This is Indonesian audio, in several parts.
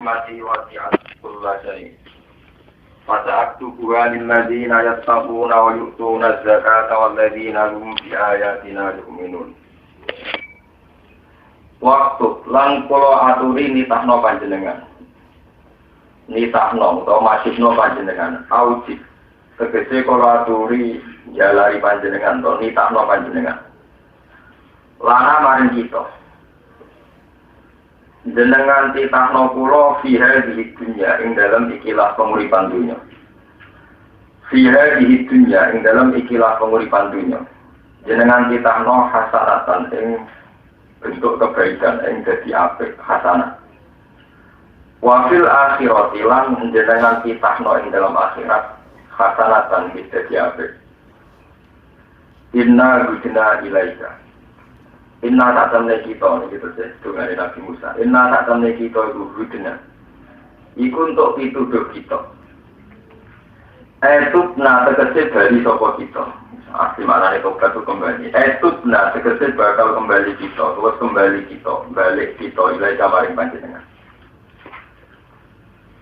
rahmati wasi'at kulla syai'. Fasa'aktubuha lilladzina yattaquna wa yu'tuna az-zakata walladzina hum bi ayatina yu'minun. Waktu lan kula aturi nitahno panjenengan. Nitahno utawa masihno panjenengan. Aujib tegese kula aturi jalari panjenengan to nitahno panjenengan. Lana maring kita. Jenengan titahno kula fiha di dunya ing dalam ikilah penguripan dunya. Fiha di dunya ing dalam ikilah penguripan dunya. Jenengan titahno hasanatan ing bentuk kebaikan ing dadi apik hasanah. Wa fil akhirati lan jenengan titahno ing dalam akhirat hasanatan ing dadi apik. Inna hudna ilaika. Inna tak temne kita ini gitu sih, dengan Nabi Musa. Inna tak temne kita itu hudna. Iku untuk pituduh kita. Etubna tegese bali sapa kita. Asli maknane tobat itu kembali. Etubna tegese bakal kembali kita, terus kembali kita, balik kita ilai kamaring panjenengan.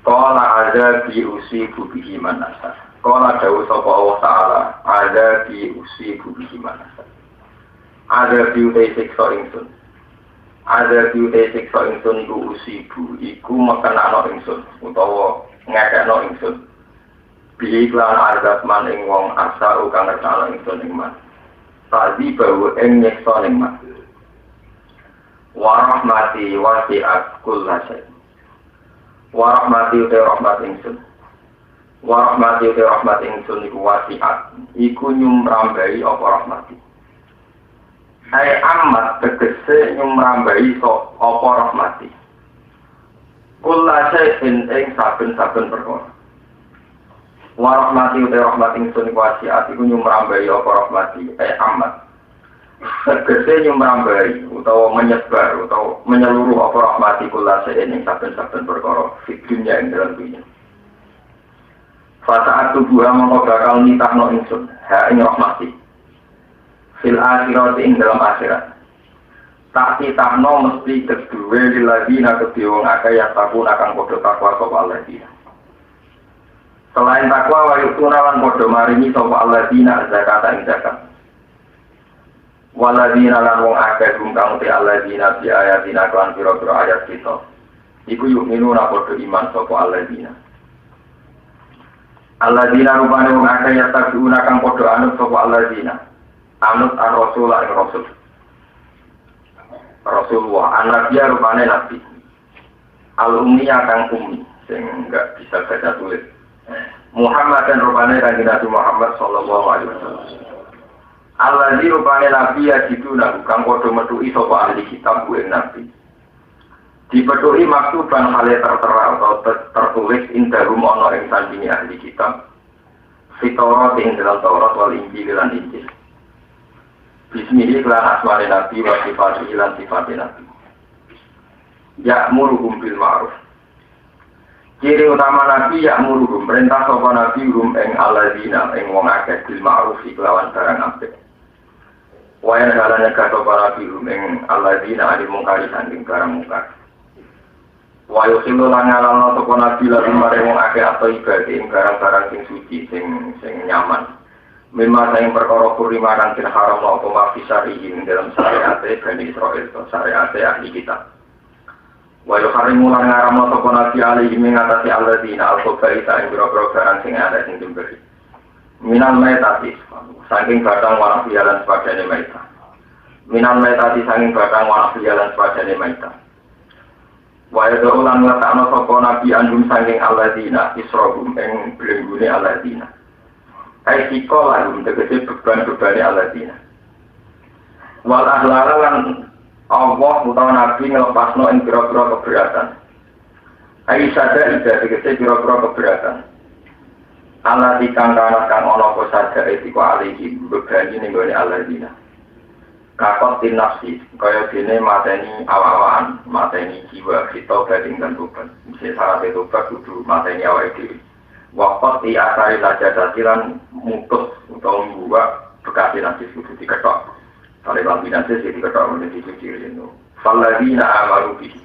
Qala ada bi usibu bihi manasa. Qala dawuh sapa Allah Taala, ada bi usibu bihi manasa. Ada biute siksa ingsun. Ada biute siksa ingsun iku usibu, iku mekenakno ingsun utawa ngekekno ingsun. Bihi lan azab man ing wong asa kang ngertano ingsun ing man. Tadi bawa ing nyeksa ing man. Wa rahmati wasi'at kulla syai'. Wa rahmati uta rahmat ingsun. Wa rahmati uta rahmat ingsun iku wasi'at. Iku nyumrambai apa rahmati. Hai amat tegese nyumrambai apa rahmati. Kula syai'in ing saben-saben perkara. Wa rahmati uta rahmat ingsun wasi'at iku nyumrambai apa rahmati. Hai amat tegese nyumrambai utawa menyebar utawa menyeluruh apa rahmati kula syai'in ing saben-saben perkara fi dunya ing dalam dunya. Fa tubuha mongko bakal nitahno ingsun ha ing rahmati. Fil akhirat ing dalam akhirat. Tak titahno mesti kedue lilladina kedue wong akeh ya takun akan padha takwa sapa alladzina. Selain takwa wa yutuna lan padha maringi sapa alladzina zakata ing zakat. Walladzina lan wong akeh kang te alladzina bi ayatina kan pira-pira ayat kita. Iku yu'minuna padha iman sapa alladzina. Alladzina rupane wong akeh ya takun akan padha anut sapa alladzina. Anut ar-rasul al-rasul Rasulullah anak dia rupanya nabi al-ummi akan ummi sehingga enggak bisa baca tulis Muhammad dan rupanya kanjeng Nabi Muhammad sallallahu alaihi wasallam alladzi rupanya nabi ya dituna kang padha metuhi sapa ahli kitab kuwi nabi dipetuhi maktuban hale tertera atau tertulis indahum ana ing sandinge ahli kitab Taurat ing dalam Taurat wal Injil lan Injil. Bismillah kelan asmane Nabi wa sifatihi lan sifate Nabi. Ya'muruhum bil ma'ruf. Ciri utama Nabi ya'muruhum perintah sapa Nabi rum ing alladzina ing wong akeh bil ma'ruf kelawan barang apik. Wa yen halane sapa Nabi rum ing alladzina ali mungkari sanding barang mungkar. Wa yusilu lan ngalano sapa Nabi lan maring wong akeh atau ibadah ing barang-barang sing suci sing nyaman. Memang yang perkara kurima kan haram apa mafisarihi dalam syariat Bani Israil atau syariat ahli kitab. Wa yuharimu lan ngaramno sapa nabi alaihi mengatasi alladzina al-khabaitha ing boro-boro barang sing ada sing diberi. Minal maitati saking batang warna pialan sepadane maita. Minal maitati saking batang warna pialan sepadane maita. Wa yad'u lan letakno sapa nabi andum saking alladzina israhum ing blenggune alladzina. Aikiko lan tegese beban-bebane alladzina. Wal ahlala lan Allah utawa nabi ngelepasno ing pira-pira keberatan. Aisyada ida tegese pira-pira keberatan. Allah dikang kana kang ana apa saja etiko alihi bebani ning gone alladzina. Kakot tin nafsi kaya dene mateni awak-awakan, mateni jiwa kita badhe kan tobat. Mesti syarat tobat kudu mateni awake dhewe. Waktu di asari saja dasilan mutus atau membuat bekas nanti sudah diketok. Kalau lampi nanti diketok menjadi suci itu. Faladina amarubi.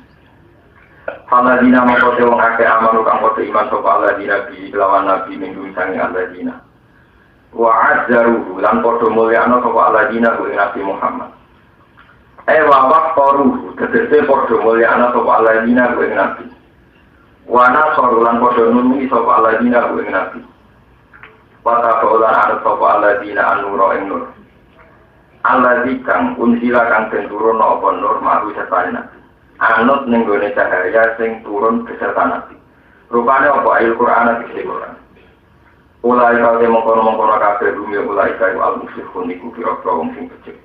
Faladina mengkote wong akeh amanu kang kote iman sapa aladina bi lawan nabi minggu sange aladina. Wa azzaruhu lan padha mulyana sapa aladina ku Nabi Muhammad. Wa waqtaruhu tegese padha mulyana sapa aladina ku Nabi. Wa nasaru lan padha nulungi sapa aladina ku Nabi. Wa taqaulan arep sapa aladina an-nura ing nur. Aladzi kang unsila kang den turun apa nur maru sertane Nabi. Anut ning gone cahaya sing turun beserta Nabi. Rupane apa ayat Quran iki Quran. Ulai kau mengkono kabeh bumi ulai kau al-musyrikun iku kira-kira wong sing becik.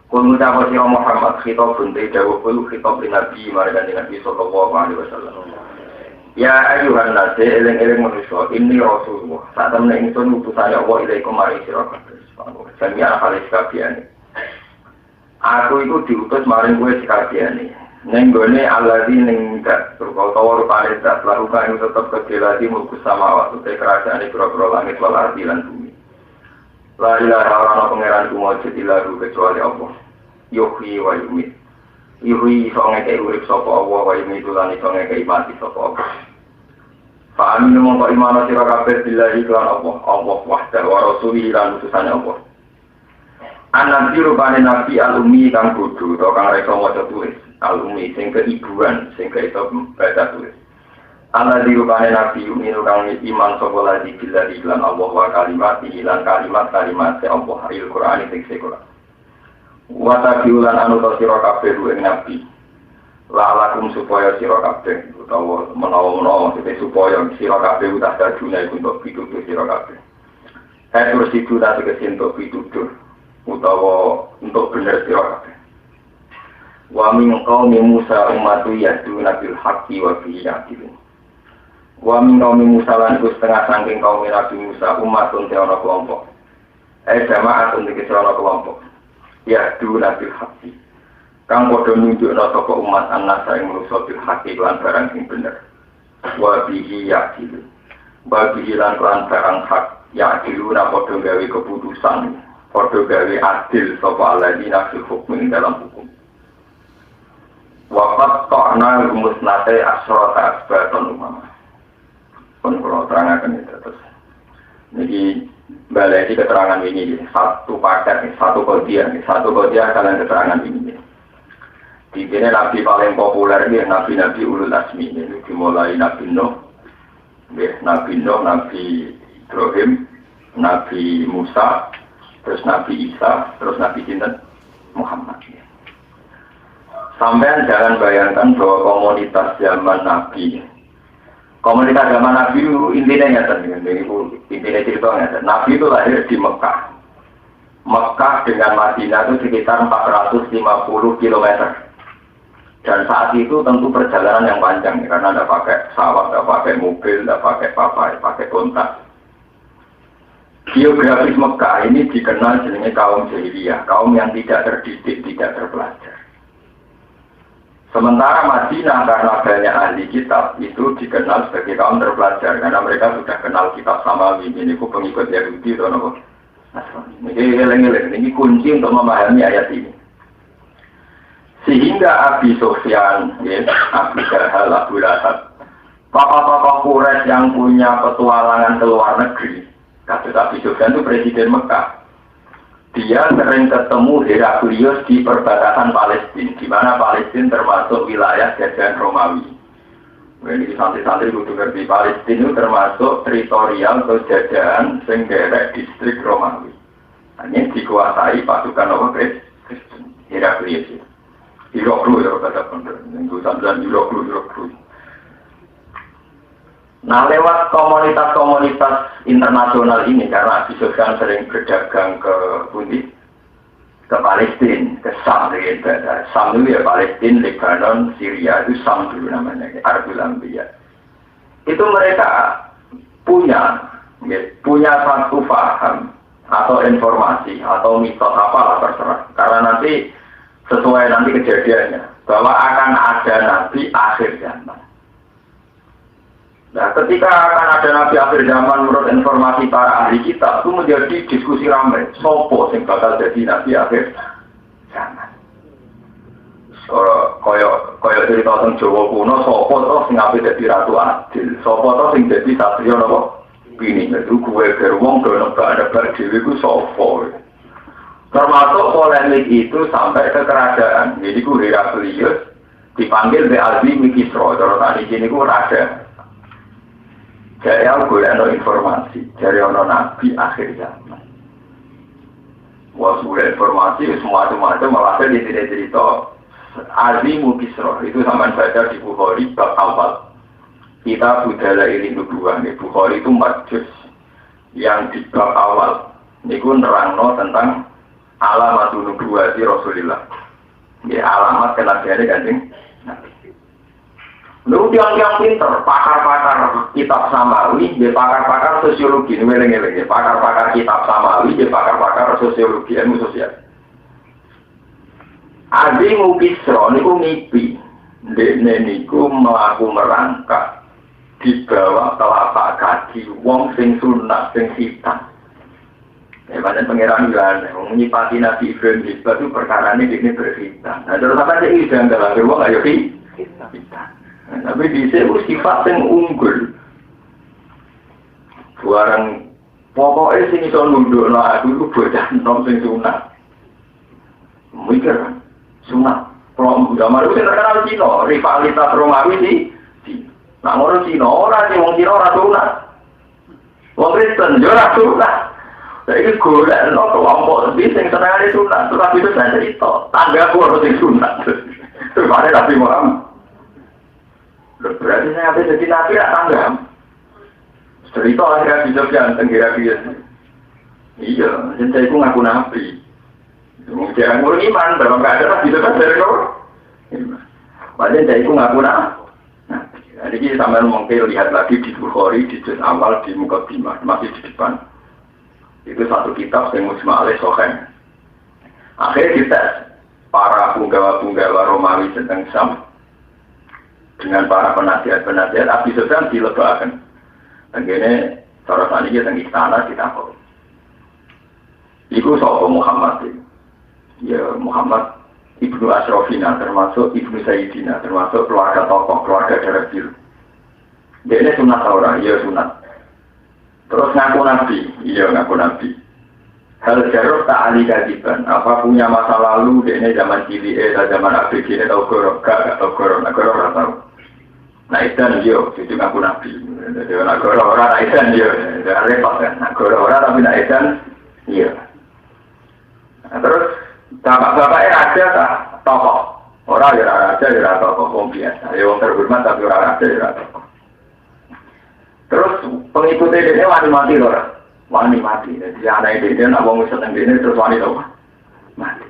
Kul mutawasi Muhammad khitab bunte dawuh kul khitab Nabi marang Nabi sallallahu alaihi wasallam. Ya ayuhan nas eling-eling manusia ini Rasulullah. Sak temne ingsun utusane Allah ilaikum mari sira kabeh. Sampeyan halis kabehane. Aku itu diutus maring kowe sekabehane. Ning gone alladzi ning dak utawa rupane dak laruka ing tetep kedelati mulku samawat te kerajaan pira-pira langit wal ardi lan bumi. La ilaha illallah pangeran ku mujud ilaru kecuali Allah. Yuhyi wa yumiit. Yuhyi iso ngekei urip sapa Allah wa yumiit lan iso ngekei mati sapa Allah. Fa aminu mongko iman sira kabeh billahi lan Allah wahdahu wa rasulihi lan utusane Allah. Anak rupane nabi alumi kang bodho utawa kang reka maca tulis. Alumi sing keibuan sing iso baca tulis. Ana dirupane nabi uminu kang iman sapa lagi billahi lan Allah wa kalimat lan kalimat-kalimat Allah Al-Qur'an sing Quran. Wa tabiulan anu sira kabeh ing nabi. Lalakum supaya sira kabeh utawa menawa supaya sira kabeh udah dadune untuk pitutur sira kabeh. Terus itu tak kesinto pitutur utawa untuk bener sira kabeh. Wa min qaumi Musa ummatu yahduna bil haqqi wa bihi ya'dilun. Wa min qaumi Musa lan setengah saking kaum Nabi Musa umatun teono kelompok. Jamaatun iki teono kelompok. Yahduna bil haqqi. Kang padha nunjukna sapa umat annasa ing manusa bil haqqi lan barang sing bener. Wa bihi ya'dilun. Wa bihi lan barang hak ya'dilun padha gawe keputusan, padha gawe adil sapa alladzina fil hukmi dalam hukum. Wafat ta'na rumusnate asrota asbaton umama. Pun kalau terangkan itu terus. Jadi balai keterangan ini satu paket, satu kodiah kalian keterangan ini. Di sini nabi paling populer ini nabi-nabi ulul asmi ini dimulai Nabi Nuh, Nabi Ibrahim, Nabi Musa, terus Nabi Isa, terus Nabi Sinten Muhammad. Sampai jangan bayangkan bahwa komunitas zaman Nabi itu intinya intinya ceritanya Nabi itu lahir di Mekah. Mekah dengan Madinah itu sekitar 450 km. Dan saat itu tentu perjalanan yang panjang karena tidak pakai pesawat, tidak pakai mobil, tidak pakai kontak. Geografis Mekah ini dikenal sebagai kaum jahiliyah, kaum yang tidak terdidik, tidak terpelajar. Sementara Madinah karena banyak ahli kitab itu dikenal sebagai kaum terpelajar karena mereka sudah kenal kitab Samawi. Ini pengikut Yahudi atau apa? Ini kunci untuk memahami ayat ini. Sehingga Abi Sufyan, Abu Jahal, Abu Lahab, tokoh-tokoh Quraisy yang punya petualangan ke luar negeri, kasus Abi Sufyan itu presiden Mekah. Dia sering ketemu Heraklius di perbatasan Palestina, di mana Palestina termasuk wilayah jajahan Romawi. Ini santri-santri kudu ngerti Palestina itu termasuk teritorial atau jajahan senggerek distrik Romawi. Ini dikuasai pasukan Kristen, Heraklius. Hiroklu ya kata bener, minggu 9 Hiroklu. Nah lewat komunitas-komunitas internasional ini karena Abi Sufyan sering berdagang ke Palestina, ke Sam, Sam itu ya Palestina, Lebanon, Syria itu Sam dulu namanya, Arbul Anbiya. Itu mereka punya satu paham atau informasi atau mitos apalah terserah. Karena nanti sesuai nanti kejadiannya bahwa akan ada nabi akhir zaman. Nah, ketika akan ada nabi akhir zaman menurut informasi para ahli kitab itu menjadi diskusi ramai. Sopo sing bakal jadi nabi akhir zaman. Kaya cerita tentang Jawa kuno, sapa to sing ape dadi ratu adil, sapa to sing dadi satriya napa pini. Itu gue beruang ke nebak-nebak dhewe ku sapa. Termasuk polemik itu sampai ke kerajaan. Jadi ku Heraklius dipanggil be Azim Kisra. Terus tadi sini ku raja. Jadi aku golek informasi dari ono nabi akhir zaman. Wah, sudah informasi semua malah di cerita Azimu Kisra itu sampai baca di Bukhari bab awal. Kita budaya ini kedua nih, Bukhari itu majus yang di bab awal. Niku nerangno tentang alamat nubuwah di Rasulullah. Ya alamat kenabiannya Kanjeng Nabi. Lalu yang pinter, pakar-pakar kitab samawi, dia pakar-pakar sosiologi, ini pakar-pakar kitab samawi, dia pakar-pakar sosiologi, ilmu sosial. Azimu Kisra niku ngipi, dekne niku melaku merangkak di bawah telapak kaki wong sing sunat sing hitam. Badan pangeran bilang, menyipati Nabi Ibrahim itu perkara ini berhitam. Nah terus apa sih jangan dalam wong ayo hitam. Tapi di sini sifat yang unggul. Barang pokoknya sing iso nundukno aku iku bocah nom sing sunat. Mikir kan? Sunat. Kalau zaman itu terkenal Cina, rivalitas Romawi di nah orang Cina, orang wong Cina ora sunat. Wong Kristen yo ora sunat. Saiki golek no kelompok sing senengane sunat, terus itu saya cerita, tangga kuwi sing sunat. Terus mari Nabi Muhammad. Berarti saya habis jadi nabi tak tangga. Cerita akhirnya bisa jangan tenggara biasa. Iya, saya itu ngaku nabi. Jangan ngurus iman, dalam keadaan bisa kan dari kau. Padahal saya itu ngaku nabi. Jadi kita sampai mungkin lihat lagi di Bukhari, di juz awal, di Muqaddimah, masih di depan. Itu satu kitab yang Mujma' alaih Sahih. Akhirnya kita para punggawa-punggawa Romawi tentang Sam dengan para penasihat-penasihat Abi Sufyan dilebakan. Dan gini, cara tadi kita tentang istana ditakut. Iku sapa Muhammad itu. Ya Muhammad Ibnu Ashrafina, termasuk Ibnu Sayyidina, termasuk keluarga tokoh, keluarga darah biru. Dia ini sunat orang, iya sunat. Terus ngaku nabi, iya ngaku nabi. Hal jarur tak ahli kajiban. Apa punya masa lalu, dia ini zaman cilik, zaman ABG ini tahu gorok, gak tahu gorok, orang tahu. Nah idan iya, itu ngaku nabi. Jadi nak gorok orang, nah idan iya, jangan repot kan. Nak gorok orang tapi nak idan iya. Terus bapak-bapaknya raja tak tokoh. Orang ya raja, ya tokoh, orang biasa. Ya orang terhormat tapi orang raja, ya tokoh. Terus pengikutnya dia wani mati loh, wani mati. Jadi anak dia nak bangun seneng dia terus wani loh, mati.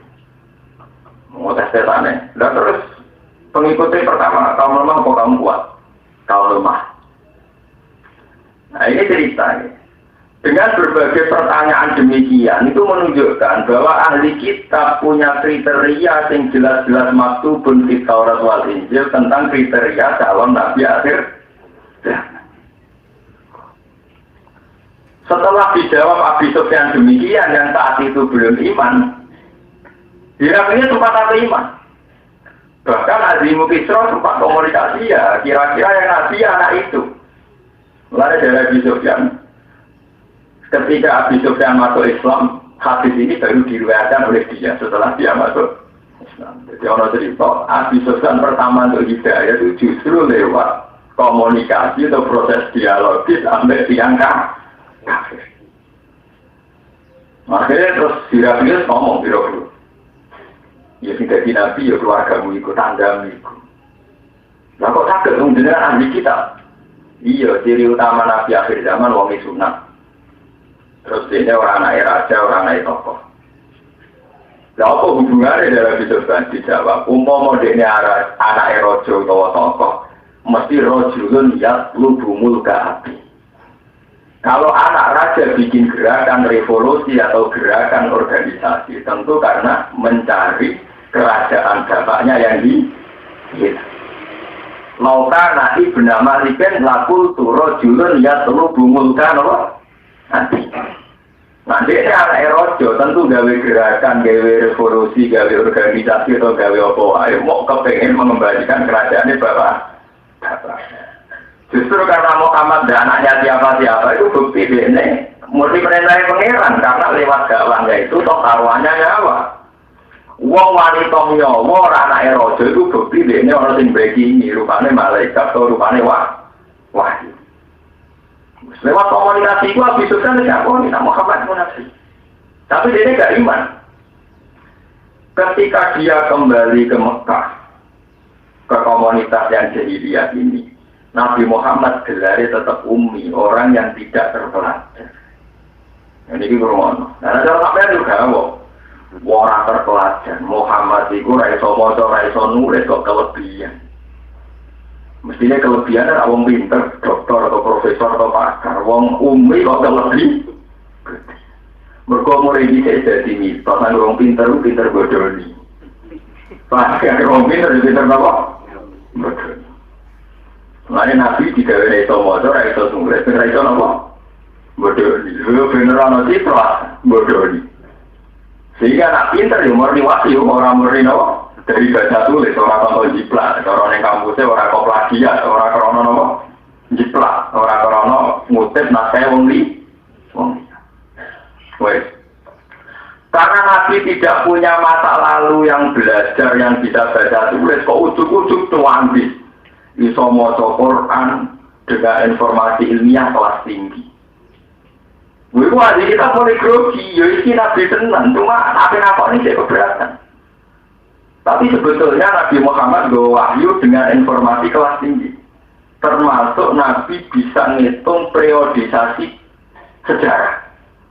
Mau tes tetannya. Dan terus pengikutnya pertama, kaum lemah atau kaum kuat? Kaum lemah. Nah ini ceritanya. Dengan berbagai pertanyaan demikian itu menunjukkan bahwa ahli kitab punya kriteria yang jelas-jelas maktubun di Taurat wal Injil tentang kriteria calon nabi akhir. Setelah dijawab Abi Sufyan demikian yang saat itu belum iman, Heraklius sempat ada iman. Bahkan Azimu Kisra sempat komunikasi ya, kira-kira yang nabi anak itu. Mulai dari Abi Sufyan. Ketika Abi Sufyan masuk Islam, hadis ini baru diriwayatkan oleh dia setelah dia masuk Islam. Jadi orang cerita, Abi Sufyan pertama untuk hidayah itu justru lewat komunikasi atau proses dialogis sampai diangkat. Akhirnya terus Heraklius ngomong biro-biro. Ya sudah di Nabi, ya keluargamu ikut, tanggamu ikut. Nah kok sakit dengan ahli kita? Iya, ciri utama Nabi akhir zaman wongi sunat. Terus ini orang anak raja, orang anak tokoh. Nah apa hubungannya dalam hidup kan dijawab? Umpama ini anak rojo atau tokoh, mesti rojulun lihat lubumul ke hati. Kalau anak raja bikin gerakan revolusi atau gerakan organisasi, tentu karena mencari kerajaan bapaknya yang hilang. Lauka nasi bernama Liken lakul turo julun ya telu bungulkan apa? Nanti. Nanti ini anak rojo tentu gawe gerakan, gawe revolusi, gawe organisasi atau gawe apa ayo mau kepengen mengembalikan kerajaan bapak. Justru karena Muhammad dan anaknya siapa-siapa itu bukti ini murni perintah pangeran karena lewat gawangnya itu toh taruhannya nyawa. Wong wanita nyawa anak rojo itu bukti ini orang sing begini rupanya malaikat atau rupanya wahyu. Lewat komunikasi itu habis itu kan tidak Muhammad munafik. Tapi dia tidak iman. Ketika dia kembali ke Mekah, ke komunitas yang jahiliyah ini, Nabi Muhammad gelarnya tetap ummi, orang yang tidak terpelajar. Ini kurang. Nah, cara sampai juga orang terpelajar. Muhammad itu raiso moco, raiso nulis kok kelebihan. Mestinya kelebihan adalah orang pinter, dokter atau profesor atau pakar. Wong ummi kok lebih. Mereka mulai bisa jadi mitos. Orang pinter bodoh ni. Pakar orang pinter apa? Bodoh. Lain Nabi tidak ada itu motor, itu nulis, itu apa? Bodoh ni. Beneran nanti telah bodoh ni. Sehingga nak pinter ya murni wahyu orang murni apa? Dari baca tulis, orang tonton jiplak, orang yang kampusnya, orang kok plagiat, orang krono nopo jiplak, orang krono ngutip naskah wong li. Wes. Karena Nabi tidak punya masa lalu yang belajar, yang bisa baca tulis, kok ujuk-ujuk tuantis. Iso maca Quran dengan informasi ilmiah kelas tinggi. Wah, kita boleh grogi, ya ini Nabi tenang, cuma apa ini saya keberatan. Tapi sebetulnya Nabi Muhammad bawa wahyu dengan informasi kelas tinggi. Termasuk Nabi bisa ngitung periodisasi sejarah.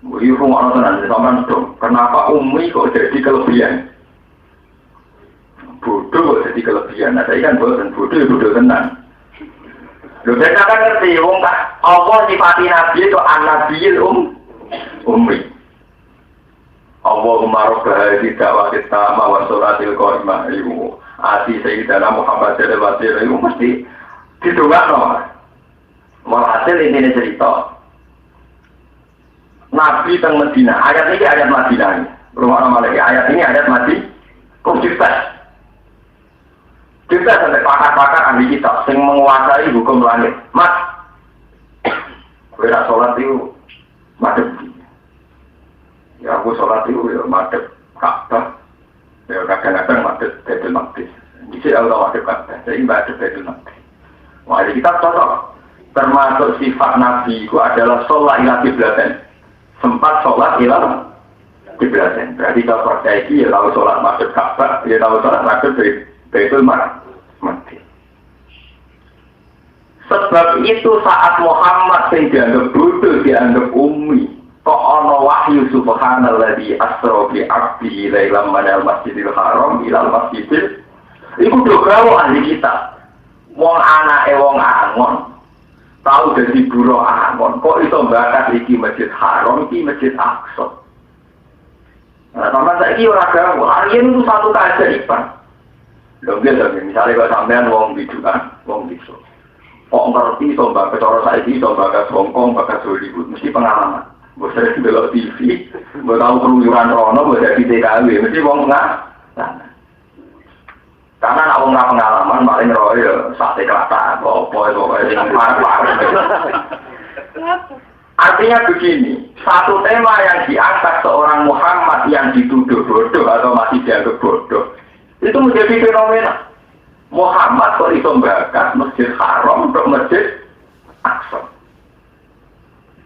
Wih, rumah nonton sama dong. Kenapa Umi kok jadi kelebihan? Bodoh kok jadi kelebihan. Nah, saya kan bodoh tenang. Loh, saya kan ngerti, wong tak Allah sifati Nabi itu an-nabiyil Umi. Allahumma rabbah dakwah kita wa sholatil qa'imah iku ati sayyidina Muhammad sallallahu alaihi wasallam mesti didongakno. Walhasil ini cerita Nabi teng Madinah. Ayat ini ayat Madinah. Rumah malaikat ayat ini ayat Madinah. Kok cerita? Cerita sampai pakar-pakar ahli kitab sing menguasai hukum langit. Mas, kowe nak salat itu madhep. Ya aku sholat itu ya madhep Ka'bah, ya kadang-kadang madhep Baitul Maqdis. Di sini aku tahu madhep Ka'bah, jadi madhep Baitul Maqdis. Wah, jadi kita cocok. Termasuk sifat Nabi itu adalah sholat ila qiblatain. Sempat sholat ila qiblatain. Berarti kalau percaya ya tahu sholat madhep Ka'bah, ya tahu sholat madhep Baitul Maqdis. Sebab itu saat Muhammad yang dianggap bodoh, dianggap ummi. Kok ana wahyu subhanalladzi asra bi 'abdihi lailan minal masjidil haram ilal masjidil iku dogawo ahli kita wong anake wong angon tau dadi buruh angon kok iso bakat iki masjid haram iki masjid aqsa. Nah sampeyan saiki ora gawe ariyen itu satu keajaiban lho misalnya kok sampean wong bidukan wong bisu kok ngerti iso bakat cara saiki iso bakat Hongkong bakat Hollywood mesti pengalaman. Bosnya itu belok TV, mau tahu keluyuran Rono, mau jadi TKW, mesti mau nggak. Karena nak nggak pengalaman, paling roy sate kelata, apa yang parah. Artinya begini, satu tema yang diangkat seorang Muhammad yang dituduh bodoh atau masih dianggap bodoh, itu menjadi fenomena. Muhammad kok iso bakat Masjid Haram untuk Masjid Aqsa.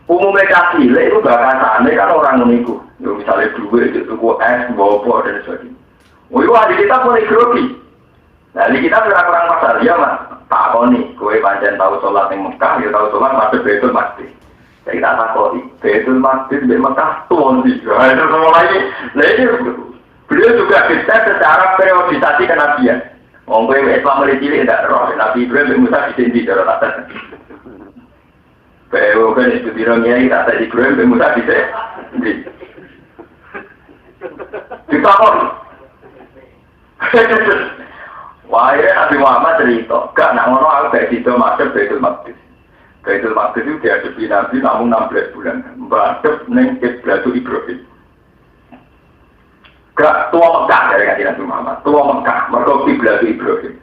Umumnya cilik itu bakatannya kan orang meniku. Misalnya duit, tuku es, bobo dan sebagainya. Itu ada kita boleh grogi. Nah, di kita kurang pasal dia mas. Tak tahu nih, gue pancen tahu sholat yang Mekah, dia tahu sholat masuk Baitul Maqdis. Jadi tak tahu nih, Baitul Maqdis di Mekah tuh itu semua lagi. Nah ini beliau juga bisa secara periodisasi kenabian. Gue Islam mulai cilik tidak roh. Nabi Ibrahim Musa di sini cara tak. Bahwa kan itu dirangnya kita tadi Ibrahim Musa di sini. Kita pun. Wah, Nabi Muhammad cerita, gak nak ngono aku kayak gitu masuk Baitul Maqdis. Baitul Maqdis itu dihadapi Nabi namun 16 bulan. Mbadep neng Kiblat Ibrahim. Gak tua Mekah dari Kanjeng Nabi Muhammad. Tua Mekah mergo Kiblat Ibrahim.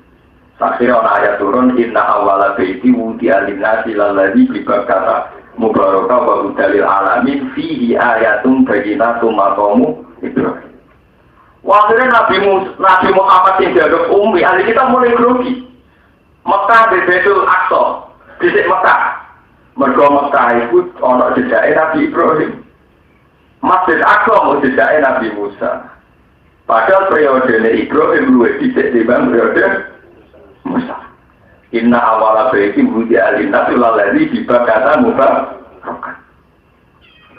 Akhirnya ana ayat turun inna awwala baiti wudi'a lin-nasi lalladzi bi Bakkah mubarakah wa hudalil alamin fihi ayatun bayyinatun maqamu Ibrahim. Akhirnya Nabi Muhammad yang dianggap ummi, ahli kita mulai grogi. Mekah di Baitul Aqsa, di Mekah. Mergo Mekah itu ana jejake Nabi Ibrahim. Masjid Aqsa mau jejake Nabi Musa. Padahal periode Ibrahim luwih dhisik timbang periode Musa. Inna awala baiti wudi'a lin-nasi lalladzi bi Bakkah mubarakah.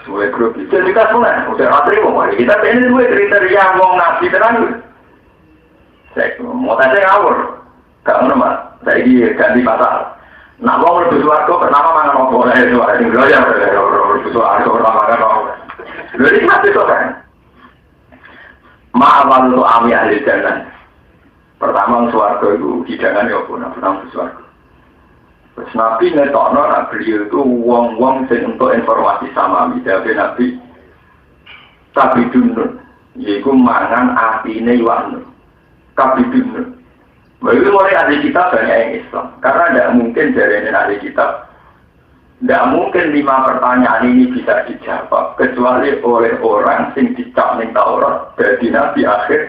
Suwe grup itu kita mulai, udah ratri mau kita ini dua kriteria wong nabi terang. Saya mau tanya ngawur, gak normal. Saya ini ganti pasal. Nak wong lebih suarco, kenapa mangan opo? Itu ada yang ya, lebih suarco kenapa mangan opo? Jadi mati tuh kan. Ma'awal untuk ami ahli jalan. Pertama suarco itu hidangan ya opo, nak pernah suarco. Terus Nabi ngetokno beliau itu wong-wong sing untuk informasi sama misalnya Nabi kabidun yaitu mangan atine iwan kabidun. Begitu mulai ahli kitab banyak yang Islam karena tidak mungkin jarinya ahli kitab tidak mungkin 5 pertanyaan ini bisa dijawab kecuali oleh orang sing dicap ning Taurat dari Nabi akhir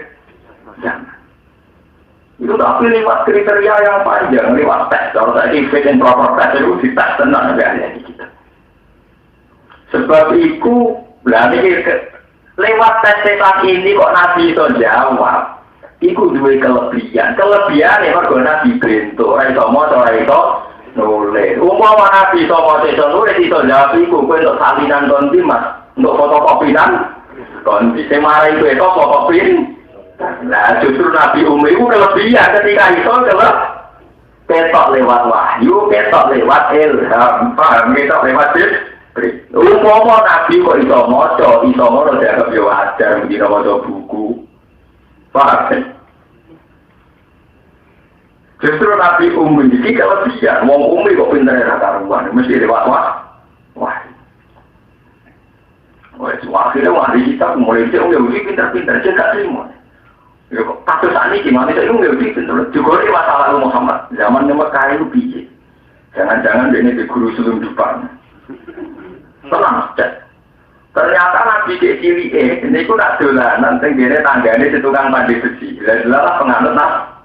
zaman. Itu tapi lewat kriteria yang panjang, lewat tes. Kalau tadi fit and proper test itu dites tenang ada di kita. Sebab itu, lewat tes setan ini kok Nabi itu jawab. Itu dua kelebihan. Kelebihan yang mergo Nabi bento, itu mau itu nulis. Umpama Nabi itu nulis itu jawab itu untuk salinan konti mas, untuk fotokopian konti. Semara itu fotokopin. Nah, justru Nabi Umi itu kelebihan ketika itu adalah ketok lewat wahyu, ketok lewat ilham, paham? Ketok lewat Jibril. Umpama Nabi kok iso maca dianggap yo wajar, mesti maca buku. Paham? Justru Nabi Umi ini kelebihan. Wong Umi kok pinter ra karuan, mesti lewat wahyu. Akhirnya wahyu kita mulai Umi pinter-pinter cekak semua. Kasus ini gimana? Saya nggak bisa juga ini masalah Muhammad. Zaman Mekah itu biji. Jangan-jangan ini di guru sebelum depan. Tenang, cek. Ternyata Nabi Cili ini pun nak dolanan. Tenggine tanggane si tukang mandi besi. Jelas penganut nak.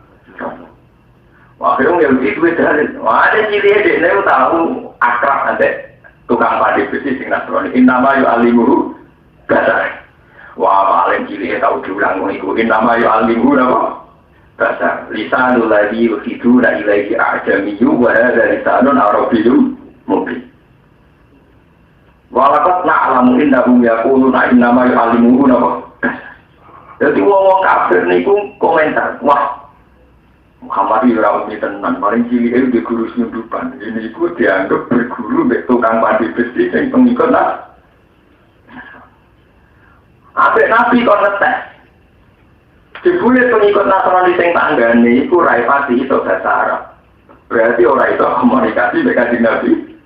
Wah, orang Yahudi itu beda. Wah, ada Cili ini tahu akrab nanti tukang mandi besi sing Nasrani. Innama yu'allimuhu basar. Wah, paling cilik tahu diulang ngikutin nama yo alimu napa? Bahasa lisanul ladzi yukhiduna ilaihi a'jamiyyu wa hadza lisanun arabiyyun mubin. Walaqad na'lamu innahum yaquluna innama yu'allimuhu napa? Jadi wong kafir niku komentar, wah Muhammad ora ummi tenan, paling cilik itu di guru sundupan. Ini iku dianggap berguru mek tukang pandi besi sing pengikut Apik Nabi kok ngetes. Jebule pengikut Nasrani sing tanggane iku ora pati iso bahasa Arab. Berarti ora iso komunikasi dengan Nabi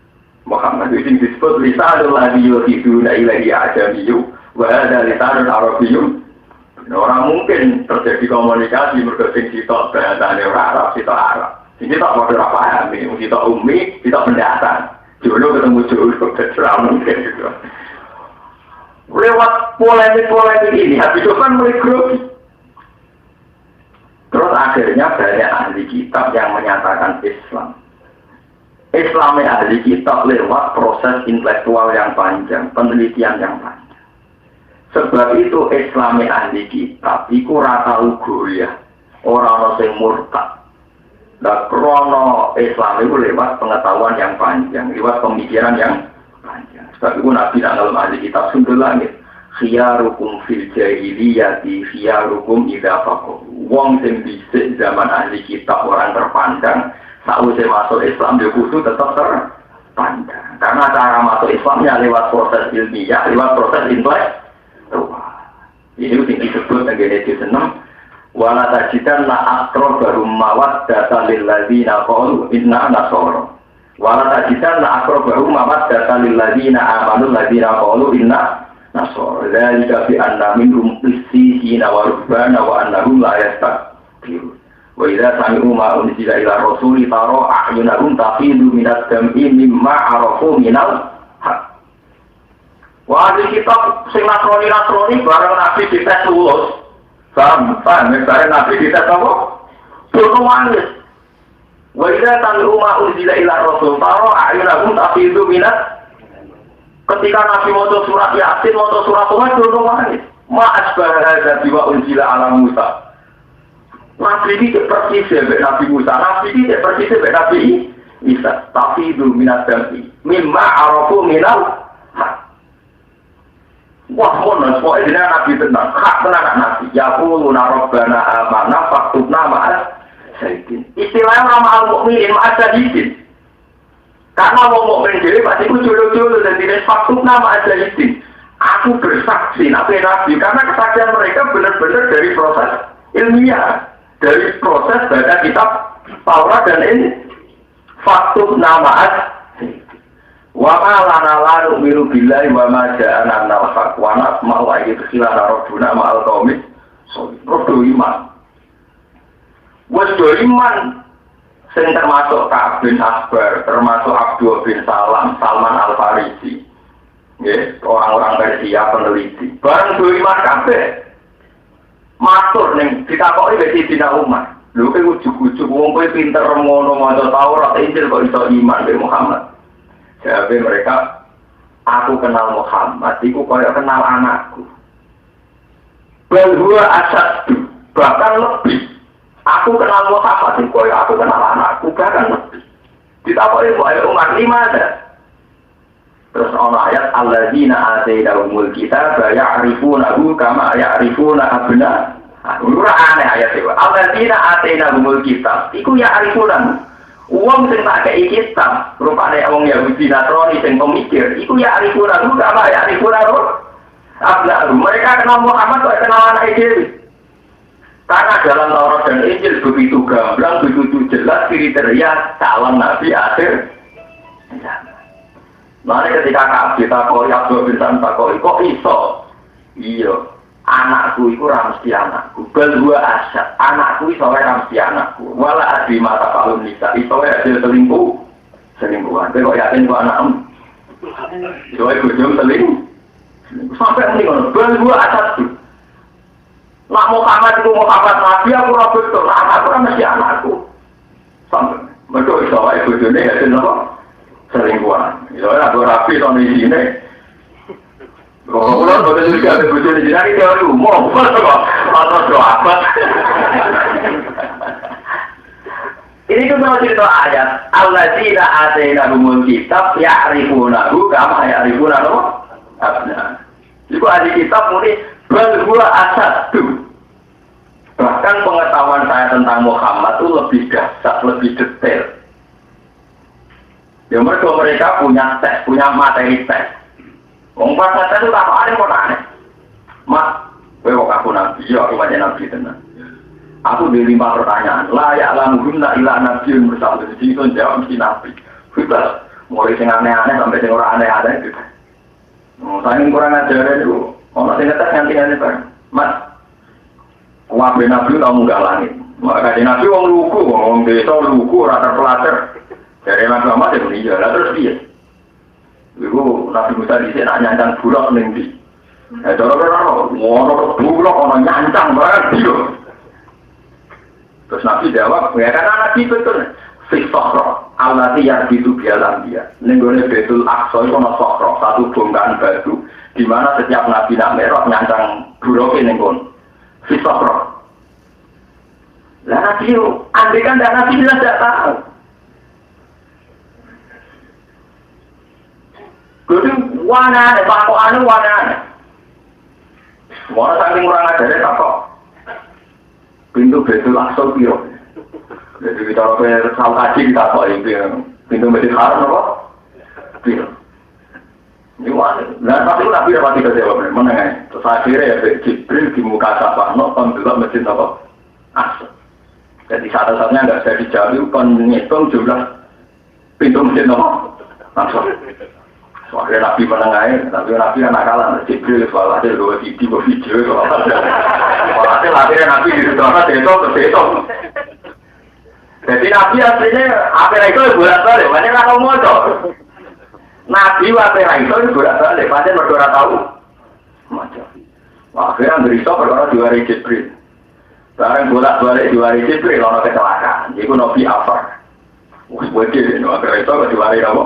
Muhammad. Itu disebut lisanul ladzi yuhiduna ilaihi ajamiyyu wa hadza lisanul arabiyyun. Orang mungkin terjadi komunikasi mergo sing sitok bahasane ora Arab, sitok Arab. Sing sitok padha ora paham, sitok ummi, sitok pendatang. Dulu ketemu dulu terserah mungkin gitu. Lewat polemik ini, habis itu kan mulai grogi. Terus akhirnya banyak ahli kitab yang menyatakan Islam. Islamnya ahli kitab lewat proses intelektual yang panjang, penelitian yang panjang. Sebab itu Islamnya ahli kitab, itu rata ugoya, orang-orang yang murtad. Dan krono Islam itu lewat pengetahuan yang panjang, lewat pemikiran yang panjang. Sebab itu Nabi dalam ahli kitab sundul langit. Khiyarukum fil jahiliyati khiyarukum idha faqoh. Wong sing dhisik zaman ahli kitab orang terpandang, sausé masuk Islam dia kudu tetap terpandang. Karena cara masuk Islamnya lewat proses ilmiah, lewat proses intelektual. Ini yang disebut dengan Genesis 6. Wala tajidan la aqrabarum mawaddatan lil ladzina qalu inna nasara. Wala tajidan la akrobahu mawaddatan lil ladzina amanu ladzina qalu inna nasara dzalika bi anna minhum qissina wa rubbana wa annahum la yastakbirun wa idza sami'u ma unzila ila rasuli tara a'yunahum tafidu minad dam'i mimma arafu minal haq. Wah, di kitab sing nasrani barang nabi dites lulus. Paham, barang nabi dites apa? Dono wangis. Wa idza sami'u ma unzila ila rasul tara a'yunahum tafidu minad. Ketika nabi maca surat Yasin, maca surat Tuhan dono wangis. Ma asbah hadza biwa unzila ala Musa. Nabi ini persis dengan Nabi Musa, Nabi ini persis dengan Nabi Isa. Tapi itu minat damai. Mimma arafu minal hak. Wah, mohon pokoknya Nabi tenang. Hak tenang Nabi. Ya quluna rabbana amanna faktubna ma'as syahidin. Istilahnya nama al-mu'minin ma'as syahidin. Karena mau mukmin dhewe pasti ku jolo-jolo dan tidak faktubna ma'as syahidin. Aku bersaksi Nabi karena kesaksian mereka benar-benar dari proses ilmiah. Dari proses baca kitab Taurat dan ini faktub namaat wa ma lana la nu'minu billahi wa ma ja'ana al-haq wa nasma'u wa yadkhilana rabbuna ma'al qaumit rodo iman wajo iman sing termasuk Ka'ab bin Asbar termasuk Abdul bin Salman Al-Farisi nggih orang-orang Persia peneliti bareng do iman kabeh matur ning ditakoki wis Sidina Umar. Lho kowe ujug-ujug wong kowe pinter ngono maca Taurat Injil kok iso iman be Muhammad. Jawabe mereka, aku kenal Muhammad, iku kaya kenal anakku. Bahwa asad bahkan lebih. Aku kenal Muhammad, iku kaya aku kenal anakku, bahkan lebih. Ditakoki kok ayo Umar 5 ada. Terus ana ayat alladzina atainahumul kitaba ya'rifunahu kama ya'rifuna abna. Ora aneh ayat iki. Alladzina atainahumul kitab iku ya'rifuna. Wong sing tak kei kitab, rupane wong Yahudi Nasrani sing pemikir, iku ya'rifunahu kama ya'rifuna abna. Mereka kenal Muhammad kok kenal anak dhewe. Karena dalam Taurat dan Injil begitu gamblang, begitu jelas kriteria calon nabi akhir. Nanti ketika Ka'ab ditakoi Abdul bin Salman takoi kok iso? Iya, anakku itu ramesti anakku. Berdua asyad, anakku iso ramesti anakku. Wala adi mata kalun nisa, iso hasil selingkuhan. Tapi kok yakin kok anakmu? Iso bujum selingkuh. Sampai ini kan, berdua asyad itu. Nak Muhammad itu Muhammad Nabi, aku rabut itu. Anakku ramesti anakku. Sampai, mereka iso bujumnya hasil apa? Selingkuhan. Ya aku rapi tahun di sini. Kalau betul juga ada bujur di sini, dia mau atau apa? Ini kan cerita ayat. Alladzina atainahumul kitab ya'rifunahu kama ya'rifunahu abna. Itu ahli kitab muni bal huwa asadu. Bahkan pengetahuan saya tentang Muhammad itu lebih dahsyat, lebih detail. Ya mereka punya tes, punya materi tes. Wong pas tes itu tak ada kok aneh. Mas, kowe kok aku nabi, ya aku banyak nabi tenan. Aku di 5 pertanyaan. La ya'lamuhunna illa nabiyyun mursal. Jadi itu jawab mesti nabi. Sudah, mulai sing aneh-aneh sampai sing ora aneh-aneh gitu. Saya kurang ajar itu. Ono sing tes nganti-nganti bareng. Mas, wae nabi kamu gak langit. Maka nabi wong lugu, wong desa lugu ora terpelajar. Dari agama dia meninggal, terus dia. Ibu Nabi Musa di sini nyancang bulak nengdi. Orang-orang mau bulak orang nyancang banget dia. Terus Nabi jawab, ya karena Nabi betul. Fisokro, Allah yang itu bialan dia. Nenggone betul Aqsa itu ada sokro, satu bongkahan batu, di mana setiap Nabi nak merah nyancang bulak nenggon. Fisokro. Lah Nabi itu, andai kan Nabi jelas tidak tahu. Jadi wana ada pakokan wana. Semua saking kurang ajarnya tak kok. Pintu betul langsung piro. Jadi kita kalau tahu kaji kita kok ini pintu betul haram apa? Piro. Ini wana. Nah tapi nabi dapat kita jawab mana nih? Terus akhirnya ya Jibril di muka sabah no pembelok mesin apa? Asal. Jadi satu-satunya nggak bisa dijawab kan ngitung jumlah pintu mesin apa? Langsung. Soalnya Nabi menengahnya, tapi Nabi anak kalah, Jibril soal ada dua video soal ada. Soalnya akhirnya Nabi di sana itu. Jadi Nabi aslinya apa itu bolak-balik, banyak orang mau itu. Nabi apa itu bolak-balik, banyak berdua tahu. Macam. Akhirnya berita perkara dua hari Jibril. Sekarang bolak-balik dua hari Jibril, orang kecelakaan. Jadi Nabi apa? Wajib, akhirnya itu dua hari apa?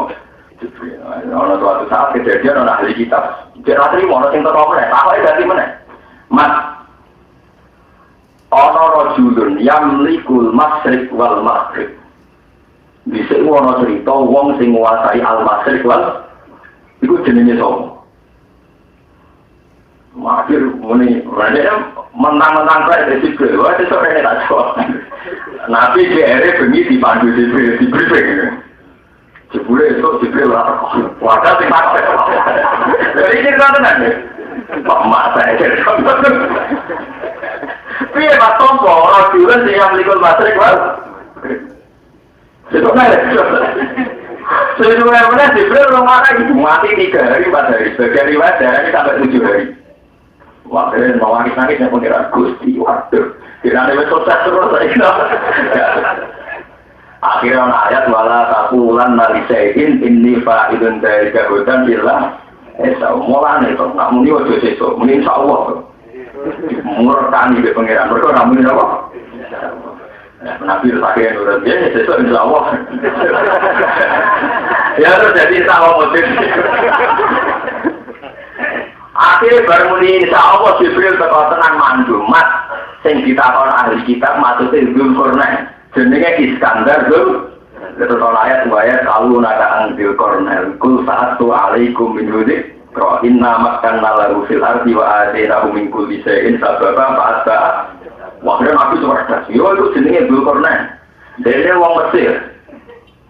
Ono suatu saat kejadian ono ahli kitab. Dia ratri mau sing teko meneh, takoke ganti meneh. Mas ono rajulun yamlikul masyriq wal maghrib. Bisa ono cerita wong sing nguasai al masyriq wal iku jenenge sapa? Maksir muni, mentang-mentang kaya Jibril, wah itu sore tak jawab. Nabi GR bengi dipandu Jibril, briefing. Jibril itu Jibril lah, wadah sing tak. Jadi cerita tenan ya. Pak mata aja. Piye Pak Tompo, orang duluan sing yang likul matrik wal. Itu kan. Sebenarnya Jibril rumah lagi mati 3 hari 4 hari, sebagian riwayat dari sampai 7 hari. Waktu mau nangis yang pengiran Gusti, waduh. Kira-kira sukses terus saya. Akhirnya ayat wala taqulan malisain inni fa'idun dari gahudan billah mulane to nak muni ojo sesuk muni insyaallah murtani be pangeran mergo nak muni apa Nabi sakit nurut dia sesuk insyaallah ya terus jadi insyaallah motif akhirnya baru muni insyaallah Jibril teko tenang mandu mat sing ditakon ahli kitab maksudnya Dzulqarnain jenenge Iskandar tuh, itu ayat kalau naga angbil kornel, kul saat tu alaikum min hudik, roh inna makan nalahu fil ardi wa adirahu min kulli shay'in sababa fa'asba. Waktu Nabi suwardas, yo itu jenenge Dzul Qarnain. Dia wong Mesir,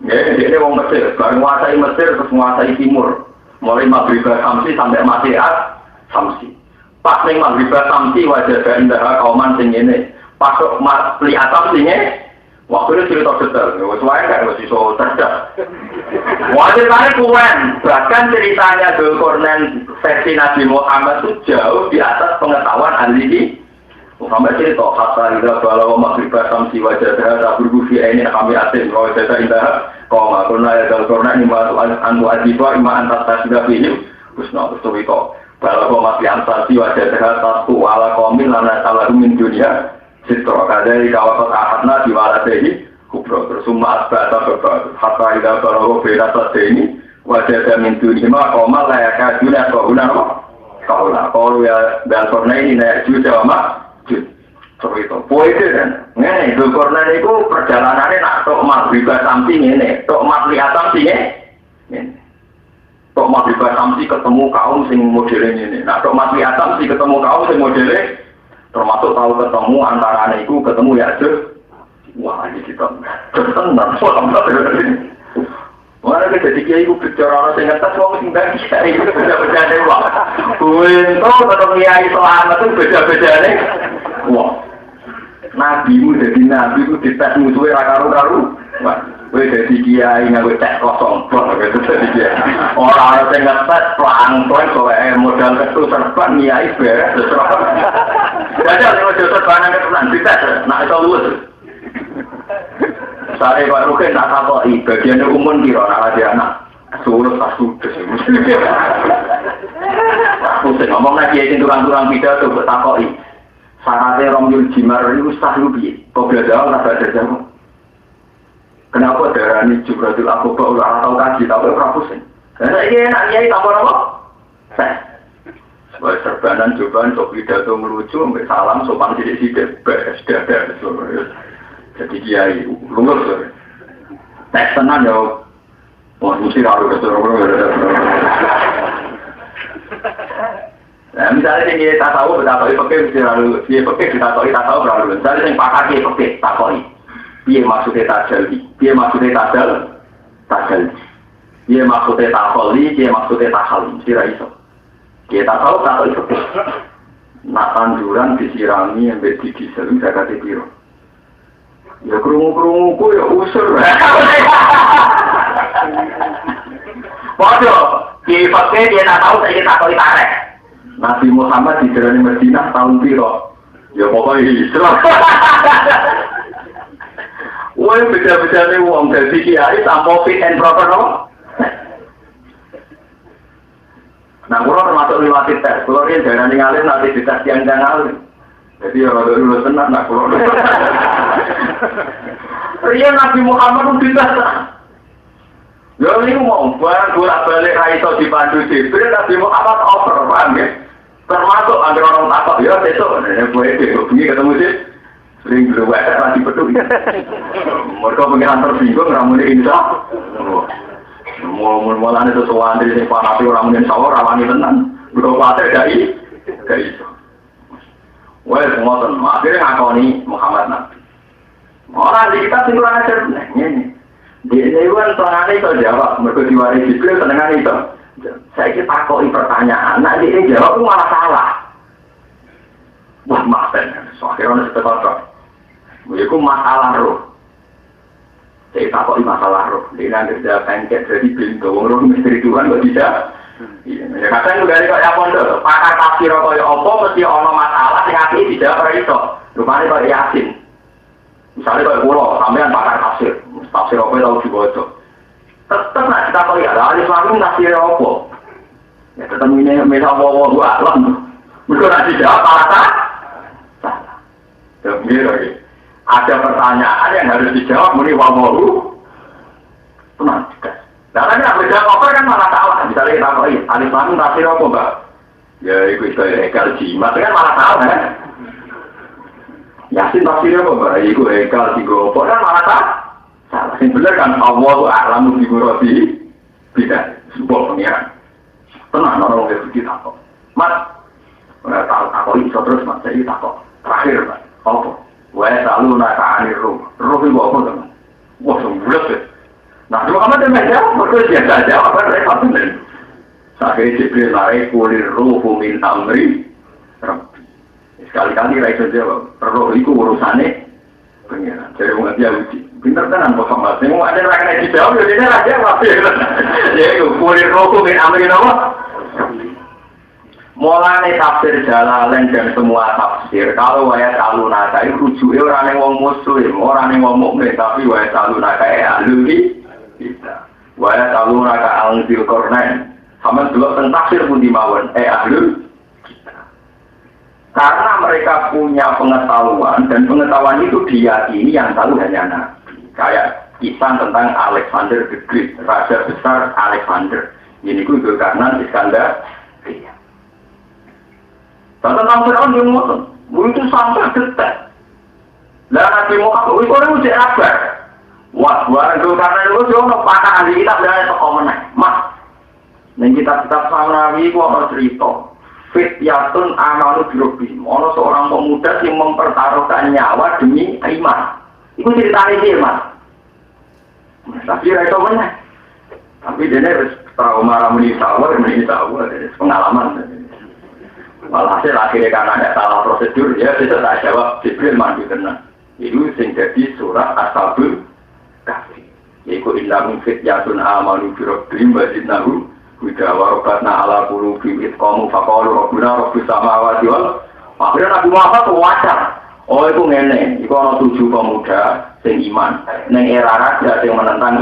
dia wong Mesir, baru menguasai Mesir terus menguasai Timur, mulai Maghrib Samsi sampai Masiat Samsi. Pas ning Maghrib Samsi wajah indah kauman sing ngene, pas Masiat Samsi ngene. Waktu itu cerita detail, sesuai kan masih so cerdas. Wajib kali kuen, bahkan ceritanya Dzulqarnain versi Nabi Muhammad itu jauh di atas pengetahuan ahli. Muhammad cerita kata ida kalau maghrib samsi wajah dah berbufi ini kami atin kalau saya indah kau makna ya Dzulqarnain ima anu adiba ima antas tasbih ini usna uswito kalau masih antas wajah dah satu ala komil lana salah min dunia. Sitro kadari kawat ahadna diwalasehi kubro tersumma asba atau beberapa hatta ida barogo beda ini wajah min dunia koma layak dunia kohuna kohuna kalau ya Dzulqarnain ini naik juga mak itu poin kan ini Dzulqarnain itu perjalanannya nak tok maghrib samsi ini tok maghrib samsi ini tok maghrib samsi ketemu kaum sing modelnya ini nak tok maghrib samsi ketemu kaum sing modelnya termasuk tahu ketemu antara itu ketemu ya aja wah ini kita tenang mana kita jadi ibu bicara orang yang ngetes orang yang bagi saya itu beda-beda deh wah untuk ketemu kiai selamat itu beda-beda deh wah nabimu jadi nabimu dites musuhnya karu-karu wah gue jadi kiai nggak gue cek kosong gitu jadi kiai orang yang ngetes pelan-pelan kalau modal itu serban kiai beres jadi kalau modal serban yang ketelan dites nah itu lulus saya kalau mungkin nak takoi bagiannya umum kira nak ada anak suruh tak sudah pusing ngomong lagi ya turang-turang pidato buat takoi syaratnya romyul jimar itu sahlu biye kau belajar tak ada jauh. Kenapa darah ini juga tidak aku bawa atau kaji tapi orang pusing. Karena ini enak nyai tambah apa? Sebagai serbanan cobaan sok pidato melucu, ambil salam sopan sidik-sidik, beres dada. Jadi kiai lulus. Tes tenan ya. Wah mesti harus kesurupan. Nah misalnya ini tak tahu betapa pakai mesti lalu, dia pakai kita tahu tak tahu berlalu. Misalnya yang pakai tak tahu. Dia maksudnya tajali, dia maksudnya tajali, dia maksudnya takholi, dia maksudnya takhali, sira iso. Kita tahu tak itu. Nak tanjuran disirami yang berdisel, saya kata biro. Ya kerungu-kerungu ya usur. Bodoh, di fakir dia tak tahu saya tak tahu tarik. Nabi Muhammad di jalan Madinah tahun piro. Ya pokoknya Islam. Woi beda-beda nih uang dari kiai tanpa fit and proper no. Nah, kalau termasuk lewat tes, kalau ini jangan ninggalin nanti dites yang jangan. Jadi orang dulu tenang, nak kalau. Iya Nabi Muhammad itu tidak. Ya ini mau barang bolak-balik raiso dipandu Jibril, Nabi Muhammad over, paham ya? Termasuk antara orang takut, ya besok, ini boleh begini ketemu sih. Sering dulu ada lagi betul. Mereka pengiran tersinggung, ramunya insya. Mulanya sesuatu dari fanati orang mungkin sawah, ramani tenang. Berdoa dari itu. Wah, semua teman. Akhirnya ngakoni Muhammad Nabi. Orang di kita simpulan aja, ini. Di Dewan tengahnya itu jawab, mereka diwaris Jibril tengah itu. Saya kita takoi pertanyaan, nah ini jawab itu malah salah. Wah maafkan, soalnya orang seperti itu masalah roh. Saya takoi masalah roh. Dia nanti sudah pencet jadi pintu, orang misteri Tuhan nggak bisa. Ya kadang juga dari kayak pondok, pakar tafsir kayak apa mesti ono masalah yang hati dijawab itu. Rupanya kayak Yasin. Misalnya kayak pulau, sampean pakar tafsir apa tahu juga itu. Tetap nak kita kau ya, alif lam tafsir apa? Ya tetap ini misal bawa alam, mereka nak dijawab salah. Demi lagi, ada pertanyaan yang harus dijawab muni wawahu, tenang. Karena nak berjawab apa kan malah salah. Misalnya kita kau alif lam tafsir apa mbak? Ya ikut saya ekal jimat kan malah salah kan? Yasin tafsirnya apa mbak? Iku ekal tiga apa kan malah salah. Yang benar kan Allah itu a'lamu bi muradi tidak sebuah pengiran. Tenang orang yang begitu takut. Mas, takut iso terus mas saya takut. Terakhir mas, apa? Wah selalu naka anir roh itu apa teman? Wah sembulat ya. Nah dulu kamu dengar jawab, mereka biasa jawab apa mereka benar. Saking Jibril lari kulir roh min amri. Sekali-kali mereka jawab, roh itu urusannya pengiran. Jadi orang Yahudi. Pintar tenan kok sama. Sing ada rakyat di jawab ya dene raja wae. Ya iku kulir roko min amri napa? Mulane tafsir Jalalain dan semua tafsir kalau wayat alunaka itu rujuke ora ning wong muslim, ora ning wong mukmin tapi wayat alunaka ahli kita. Wayat alunaka al-Dzil Qarnain. Sama delok teng tafsir pun dimawon ahli kita. Karena mereka punya pengetahuan dan pengetahuan itu diyakini yang tahu hanya Nabi. Kayak kisah tentang Alexander the Great, raja besar Alexander. Ini itu karena Iskandar. Dan tentang Fir'aun yang ngomong, itu sampai detak. Dan Nabi Muhammad itu orang udah kabar. Wah, barang itu karena itu cuma pakar ahli kitab dan tokoh menang. Mas, dan kitab-kitab sama Nabi itu orang cerita. Fityatun amalu birobihim. Ada seorang pemuda yang mempertaruhkan nyawa demi iman. Itu ceritanya dia, Mas. Tapi itu benar. Tapi dia harus trauma ramuni sawah, pengalaman. Malah hasil akhirnya karena ada salah prosedur, ya bisa tak jawab, Jibril mandi kena. Itu yang jadi surat Ashabul Kahfi. Yaitu inna min fityatun amanu birobihim wajidnahu huda warobatna ala qulubi itqamu faqalu rabbuna rabbus samawati wal. Akhirnya Nabi Muhammad wajar. Oh itu ngene, itu ada 7 pemuda yang iman. Neng era raja yang menentang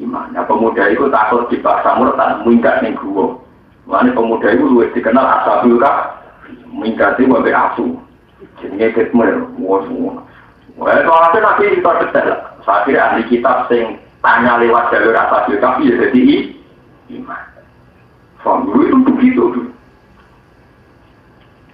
iman. Nah pemuda itu takut dipaksa murtad, minggat ning gua. Makanya pemuda itu luwes dikenal Ashabul Kahfi. Minggat itu sampai asu. Jadi ngeketmer, semua. Wah soalnya Nabi kita detail. Saya kira ahli kitab yang tanya lewat jalur Ashabul Kahfi ya jadi iman. Soal dulu itu begitu.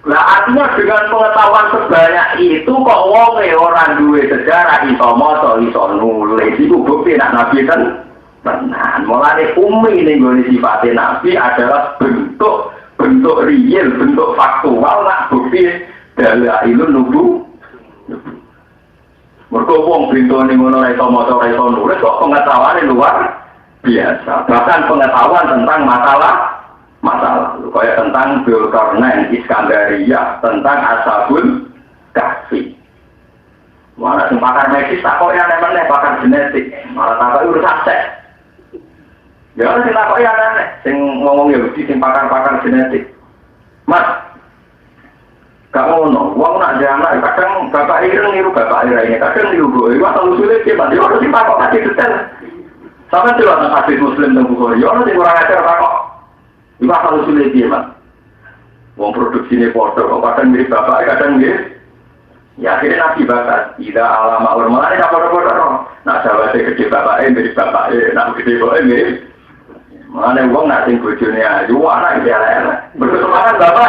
Nah artinya dengan pengetahuan sebanyak itu kok wong orang duwe sejarah iso maca iso nulis iku bukti nek Nabi kan tenan. Mulane umi ning gone sifate Nabi adalah bentuk real, bentuk faktual nak bukti dalailun nubu. Mergo wong bintone ngono ora iso maca ora iso nulis kok pengetahuane luar biasa. Bahkan pengetahuan tentang masalah kayak tentang Dzulkarnain, Iskandariyah, tentang Ashabul Kahfi. Mana pakar medis tak kok yang namanya pakar genetik, malah tak urusan seks. Ya sing takoki aneh, sing ngomong Yahudi sing pakar-pakar genetik. Mas, gak ngono, wong nak jamak kadang bapak ireng niru bapak ireng, kadang niru gue, wah kalau sulit sih, mas, orang sih takok kasih detail. Sama juga nang hadis Muslim dan Bukhari, orang sih kurang ajar takok. Wah kalau sulit sih, mas. Wong produksinya foto, kadang mirip bapak, kadang mirip. Ya akhirnya nabi bakat, tidak alama orang malah tidak foto-foto. Nak sahabatnya gede bapaknya mirip bapaknya, nak gede bapaknya mirip. Mana uang nak sing bojone ayu, anak iki elek. Berkesemangat bapak.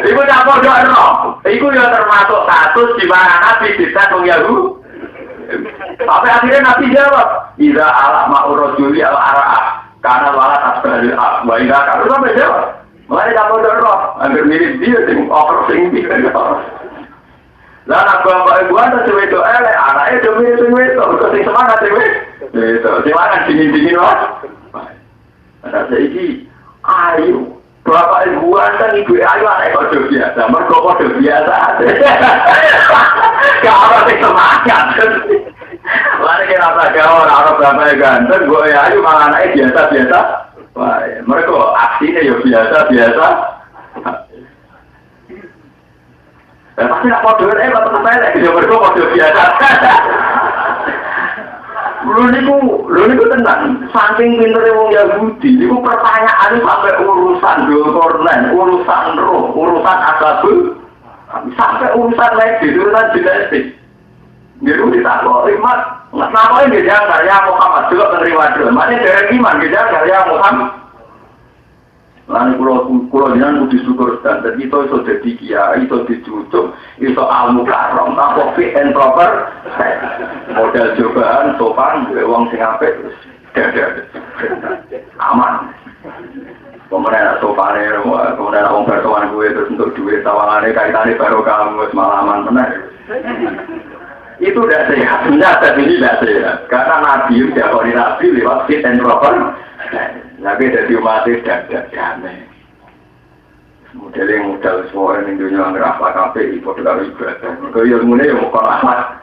Iku campur dono. Iku ya termasuk kasus di mana Nabi bisa mengyahuu. Sampai akhirnya Nabi jawab, "Iza ala ma'urrajuli al-ara'a, karena wala tasbahil wa ila kalau sampai jawab." Mulai campur dono, hampir mirip dia sing over sing pikir. Lah nak bapak ibu ada cewek itu elek, anaknya cuma itu kok sing semangat cewek. Itu semangat dingin mas. Ada segi ayu. Bapak ibu ada ibu ayu anak kode biasa, mereka kode biasa. Kalau sing semangat. Lari kira saja orang bapak ganteng, gue ayu malah anaknya biasa. Wah, mereka aksinya ya biasa. Pasti nak kode tetap elek, dia mereka kode biasa. Lu niku tenang, saking pintere wong Yahudi, niku pertanyaan sampai urusan dokornen, urusan roh, urusan asabul, sampai urusan medis, urusan genetik. Dia ditakoki, "Mas, kenapa ini jangan ya Muhammad juga menerima dulu? Mana dari iman jangan ya Muhammad?" Lalu pulau jangan kudu syukur dan itu jadi kiai, itu dicucuk, itu ilmu karom, tanpa fit and proper, model cobaan, sopan, uang sing apik, aman. Kemudian sopannya, kemudian orang berkawan gue terus untuk duit tawangannya kaitannya baru kamu semalaman benar. Itu tidak sehat, ini tidak sehat. Karena Nabi udah Nabi lewat fit and proper. Nabi dari umat itu tidak damai. Model semua yang dunia ngerasa kafe itu adalah ibadah. Kalau ilmunya yang bukan rahmat,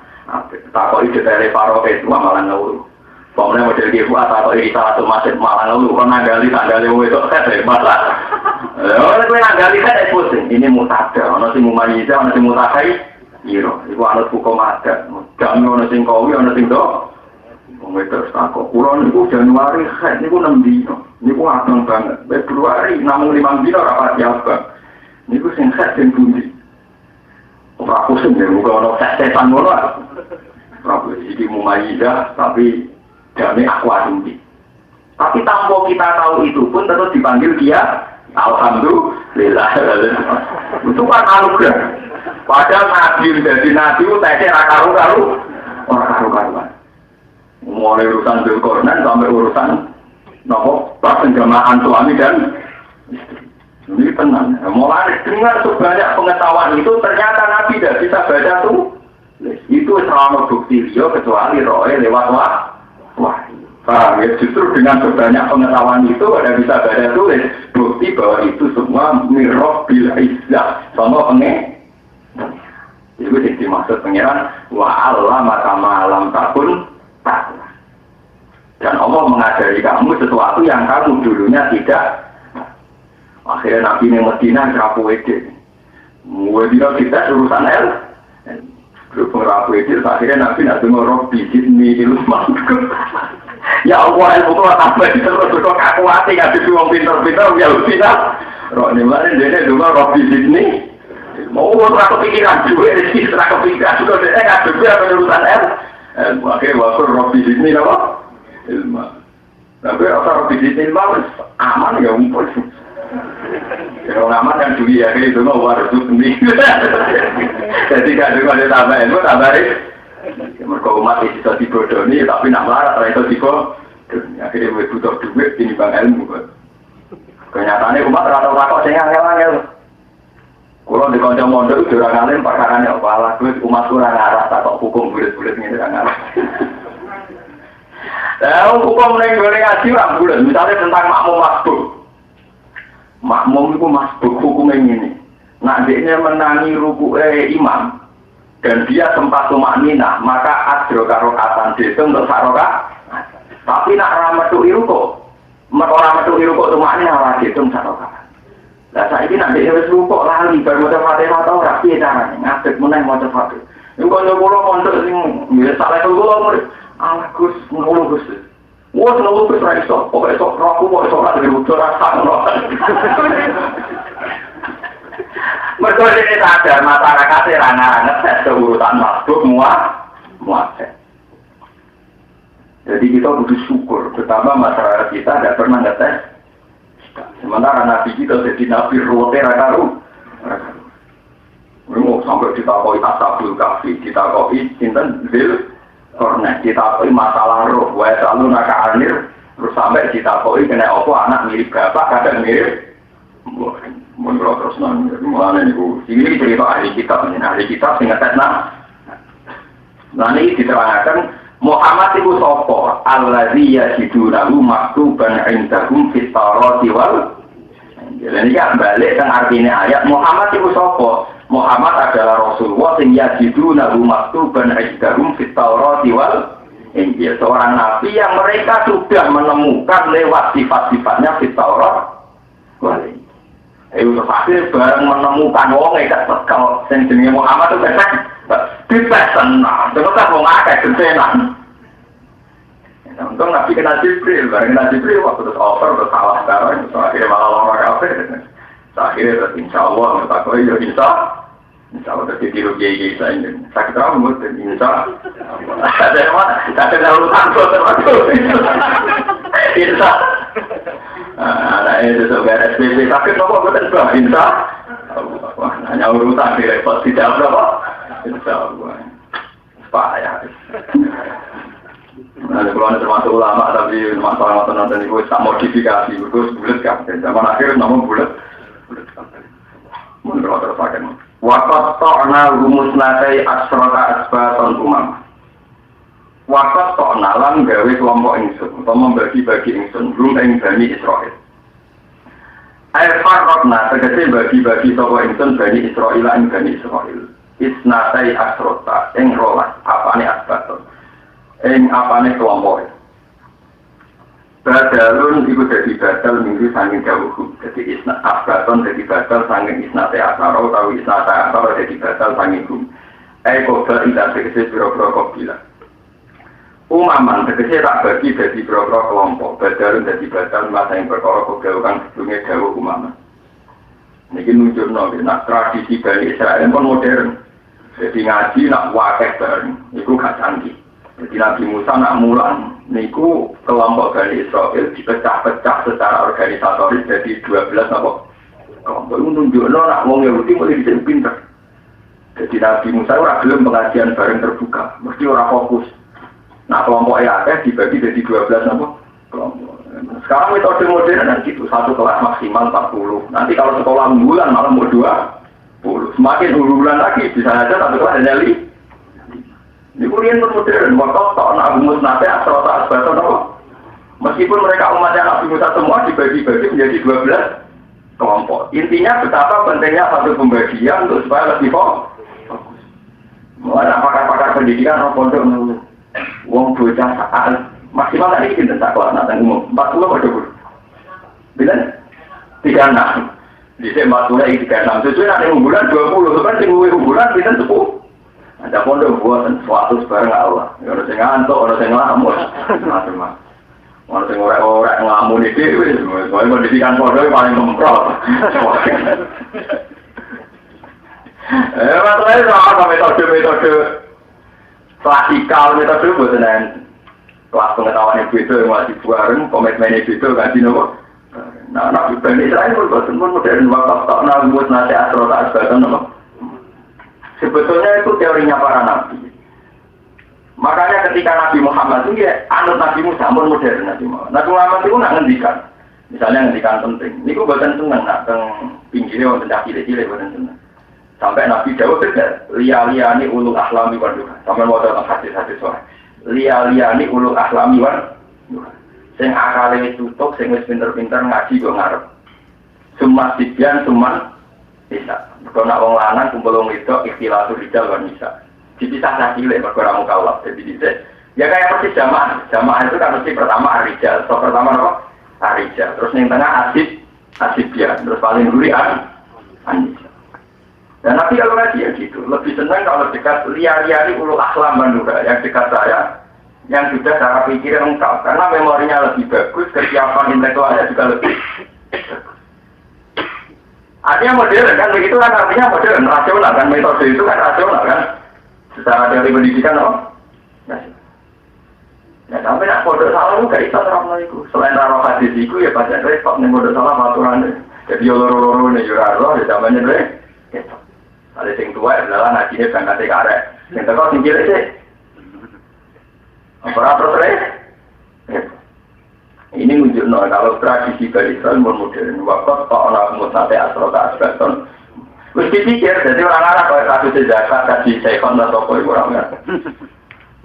takut ide dari paroket malah ngawur. Pokoknya model dia buat atau ini salah satu masjid malah ngawur. Kalau nanggali itu saya hebat lah. Kalau nanggali saya pusing. Ini mutada, orang si mumayyidah, orang si mutakai. Iya, itu anak hukum adat. Jangan orang sing kawi, orang sing dok. Mereka takut. Kurang itu Januari, itu 6 dino. Ini ku ageng banget. Februari, namun 5 dino rapat jabang. Ini ku singkat dan bundi. Aku sendiri, bukan orang setan bola. Aku jadi mumayyidah, tapi damai aku asumsi. Tapi tanpa kita tahu itu pun tetap dipanggil dia. Alhamdulillah. Itu kan anugerah. Padahal Nabi jadi Nabi itu tesnya karu-karu. Orang karu-karuan. Mulai urusan Dzulqarnain sampai urusan penjamahan suami dan istri. Ini tenang. Mulai dengan sebanyak pengetahuan itu ternyata Nabi tidak bisa baca tuh. Itu selama bukti dia kecuali roe lewat wahyu. Paham ya? Justru dengan sebanyak pengetahuan itu ada bisa baca tulis bukti bahwa itu semua mirroh bil izzah sama itu yang dimaksud pengiran wa Allah makama alam takun tak. Dan Allah mengajari kamu sesuatu yang kamu dulunya tidak. Akhirnya Nabi ini Medina ngerapu ide. Medina kita urusan el. Berhubung ngerapu ide, akhirnya Nabi nak dengar roh bijit ni ilmu. Ya Allah, ilmu kau tambah terus kau kaku hati nggak bisa orang pintar-pintar ya bisa. Roh ni mana dia dengar roh bijit ni. Mau orang kepikiran juga, orang kepikiran juga dia nggak juga urusan el. Akhirnya waktu roh bijit ni apa? Ilmu. Tapi orang bijit ilmu aman ya umpul. Kalau aman yang juga ya itu mau warus sendiri. Jadi kalau ada tambah ilmu tambah mereka umat itu dibodoni tapi nak melarat itu dibo. Akhirnya butuh duit ini bang ilmu. Kenyataannya umat rata-rata saya angel-angel. Kalau di kancah mondok itu orang alim perkaranya apa duit umat kurang arah tak hukum bulat-bulat ini orang alim. Hukum mengenai ngaji orang bulat misalnya tentang makmum masbuk. Makmum itu masbuk hukum ini. Nak dia menangi ruku imam. dan dia sempat tumakninah, maka adroka rokatan dihitung untuk saroka. Tapi nak rametu iruko, orang metu iruko tumakninah ora dihitung saroka. Lah saiki nek dhewe wis rukuk lali bar maca Fatihah ta ora piye carane ngadeg meneh maca Fatihah. Iku kok kula mondok sing biasa lek kula murid ala Gus ngono Gus. Wes ngono Gus ra iso, pokoke sok roku kok iso ora dirujuk rasa ngono. Mereka ini sadar masyarakat ranah-ranah tes urutan makhluk muat. Jadi kita butuh syukur, pertama masyarakat kita tidak pernah ngetes. Sementara nabi kita jadi nabi rote rakaru. Mau sampai ditakoi asabul kafi, ditakoi cinten bil, kornet, ditakoi masalah roh, wae selalu naka anir, terus sampai ditakoi kena opo anak mirip bapak, kadang mirip. Menurut terus mulanya niku ini cerita ahli kitab sing ngetes nah ini diterangkan Muhammad itu sapa allazi yajidunahu maktuban indahum fit tawrati wal jadi kan balik kan artinya ayat Muhammad itu sapa Muhammad adalah Rasulullah sing yajidunahu maktuban indahum fit tawrati wal Injil seorang nabi yang mereka sudah menemukan lewat sifat-sifatnya fit tawrat wal Injil. Itu pasti bareng menemukan wong gak tekel sing jenenge Muhammad itu pesek dipesen terus tak wong akeh gentenan. Untung Nabi kena Jibril, bareng kena Jibril waktu terus over terus salah sekarang akhirnya malah lama kafe. Akhirnya insyaallah takoi yo insyaallah tertiru kiai saya ini. Sakit rambut insyaallah. Ada urusan terus. Insyaallah. Nah, itu sebenarnya SPP sakit apa betul bah insya Allah. Hanya urusan direpot tidak berapa insya Allah. Payah. Nah, kalau ada termasuk ulama tapi masalah nonton itu tak modifikasi, terus bulat kan. Zaman akhir namun bulat. Menurut terpakai. Wakat to'na rumus nakai asrota asbaton umam. Wakat to'nalan gawe kelompok ingsun atau membagi-bagi ingsun rum ing Bani Israil. Farrokna tegese bagi-bagi sapa ingsun Bani Israil ing Bani Israil. Isnatai asrota ing rolas apane asbaton. Ing apane kelompok. Badalun iku dadi badal minggu sanging dawuh. Dadi isna asbaton dadi badal sanging isnatai asaro utawa isnatai asaro dadi badal sanging gum. Koba ila tegese pira-pira kabila. Umaman tegese tak bagi dadi pira-pira kelompok, badalun dadi badal masa yang perkara kogel kang sedurunge dawuh umaman. Niki nunjukno nek tradisi Bani Israil pun modern. Jadi ngaji nak wakeh bareng, iku gak canggih. Jadi Nabi Musa nak mulang, niku kelompok Bani Israil dipecah-pecah secara organisatoris jadi 12 apa? Kelompok itu nunjukno nak wong Yahudi mulai dicek pinter. Jadi Nabi Musa ora gelem pengajian bareng terbuka, mesti ora fokus. Nah kelompok akeh dibagi jadi 12 apa? Kelompok. Sekarang metode modern kan gitu, satu kelas maksimal 40. Nanti kalau sekolah unggulan malah mau 20. Semakin unggulan lagi bisa aja satu kelas hanya 5. Ini kuliah modern, waktu tak nak rumus nate asal tak asal apa? Meskipun mereka umatnya Nabi Musa semua dibagi-bagi menjadi 12 kelompok. Intinya betapa pentingnya satu pembagian untuk supaya lebih fokus. Mulai pakar-pakar pendidikan orang pondok nunggu. Wong bocah saat maksimal tadi kita tak kelas nanti umum 40 pada bulu. Bila 36 di sini 40 ini 36 sesuai nanti unggulan 20 kan tinggal unggulan kita 10. Ada pondok buat sesuatu sebarang Allah. Orang yang ngantuk, orang yang ngelamun, macam-macam. Orang yang orang ngelamun itu, soalnya pendidikan pondok paling memprot. Masalahnya sama metode klasikal metode buat dengan kelas pengetahuan yang beda yang masih bareng komitmen yang beda kan di nopo. Nah, Nabi Bani Israil pun modern wakaf tak nak buat nasi asro tak asbatan nopo. Sebetulnya itu teorinya para nabi. Makanya ketika Nabi Muhammad itu ya anut Nabi Musa pun modern Nabi Muhammad. Nabi Muhammad itu nak ngendikan, misalnya ngendikan penting. Niku bukan seneng nak teng pinggirnya wonten cilik-cilik bukan seneng. Sampai Nabi Dawud tidak liya-liyani ulul ahlami wal duha. Sampai mau datang hadis-hadis soal liya-liyani ulul ahlami wal duha. Sing akale tutup, sing wis pinter-pinter ngaji kok ngarep. Semua sibian, semua bisa. Kalau nak wong lanang kumpul wong wedok ikhtilatul rijal wan nisa. dipisah cilik berkurang mukallaf jadi dicek. Ya kayak persis jamaah itu kan mesti pertama arijal, so pertama apa? Arijal, terus yang tengah asibia, terus paling duri anisa. Dan Nabi kalau ngaji ya gitu, lebih senang kalau dekat liar-liari ulul akhlam manura yang dekat saya, yang sudah cara pikir lengkap, karena memorinya lebih bagus, kesiapan intelektualnya juga lebih bagus. Artinya modern kan begitu kan artinya modern, rasional kan metode itu kan rasional kan, secara teori pendidikan Ya sampai nak bodoh salah itu gak bisa terang itu. Selain taruh hadis itu ya baca repot nih bodoh salah aturan. Jadi loro-loro nih juraro di zamannya deh. Ada yang tua adalah najinya berangkat karek. Yang terkau tinggal sih. Operator terus. Ini menunjukkan kalau tradisi Islam modern. Waktu orang musnate asrota asbeton. Mesti pikir jadi orang-orang kalau kasus zakat kasih sekon atau apa orangnya.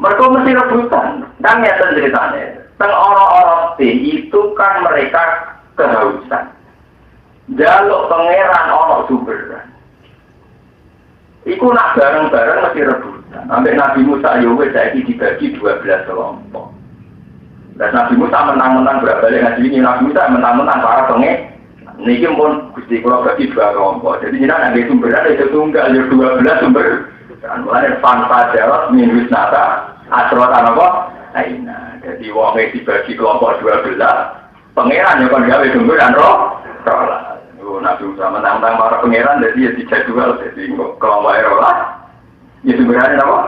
Mereka mesti rebutan, kan nyata ceritanya. Teng orang-orang itu kan mereka kehausan. Jaluk pangeran orang sumberan. Iku nak bareng-bareng mesti rebutan. Sampai Nabi Musa Yahweh saya dibagi 12 kelompok. Dan Nabi Musa menang-menang berbalik ngaji ini. Nabi Musa menang-menang para pangeran. Niki pun Gusti kula bagi 2 kelompok. Jadi jenengan ada sumberan itu tunggal ya 12 sumber. Kan mulai tanpa jawab minus nada asrotan apa? Aina. Jadi wong dibagi kelompok 12, pangeran yang kon gawe sumber dan roh. Nabi Musa menang-menang para pangeran jadi ya dijadwal jadi kelompok roh. Ya sumberane apa?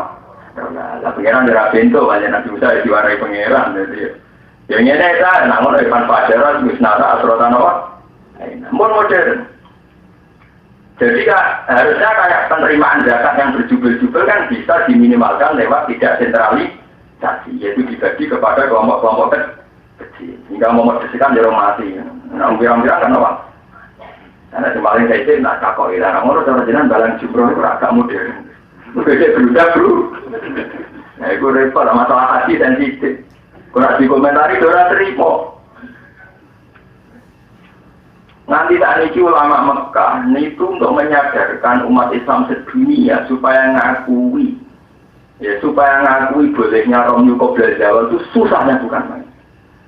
Lah pangeran ora bento banyak Nabi Musa diwarai pangeran jadi. Ya ngene ta, nang ngono tanpa jawab minus nada asrotan apa? Aina. Modern. Jadi harusnya kayak penerimaan zakat yang berjubel-jubel kan bisa diminimalkan lewat tidak sentralisasi, yaitu dibagi kepada kelompok-kelompok kecil. Hingga memodifikasikan jarum mati. Nah, bilang-bilang kan apa? Karena kemarin saya itu nak takut ilah. Orang orang jenang balang jumroh itu agak modern. Beda berudah bro. Nah, itu repot masalah hati sensitif. Kalau dikomentari orang terima. Nanti tak niki ulama Mekah itu untuk menyadarkan umat Islam sedunia supaya ngakui bolehnya Romyu Qobla Jawa itu susahnya bukan main.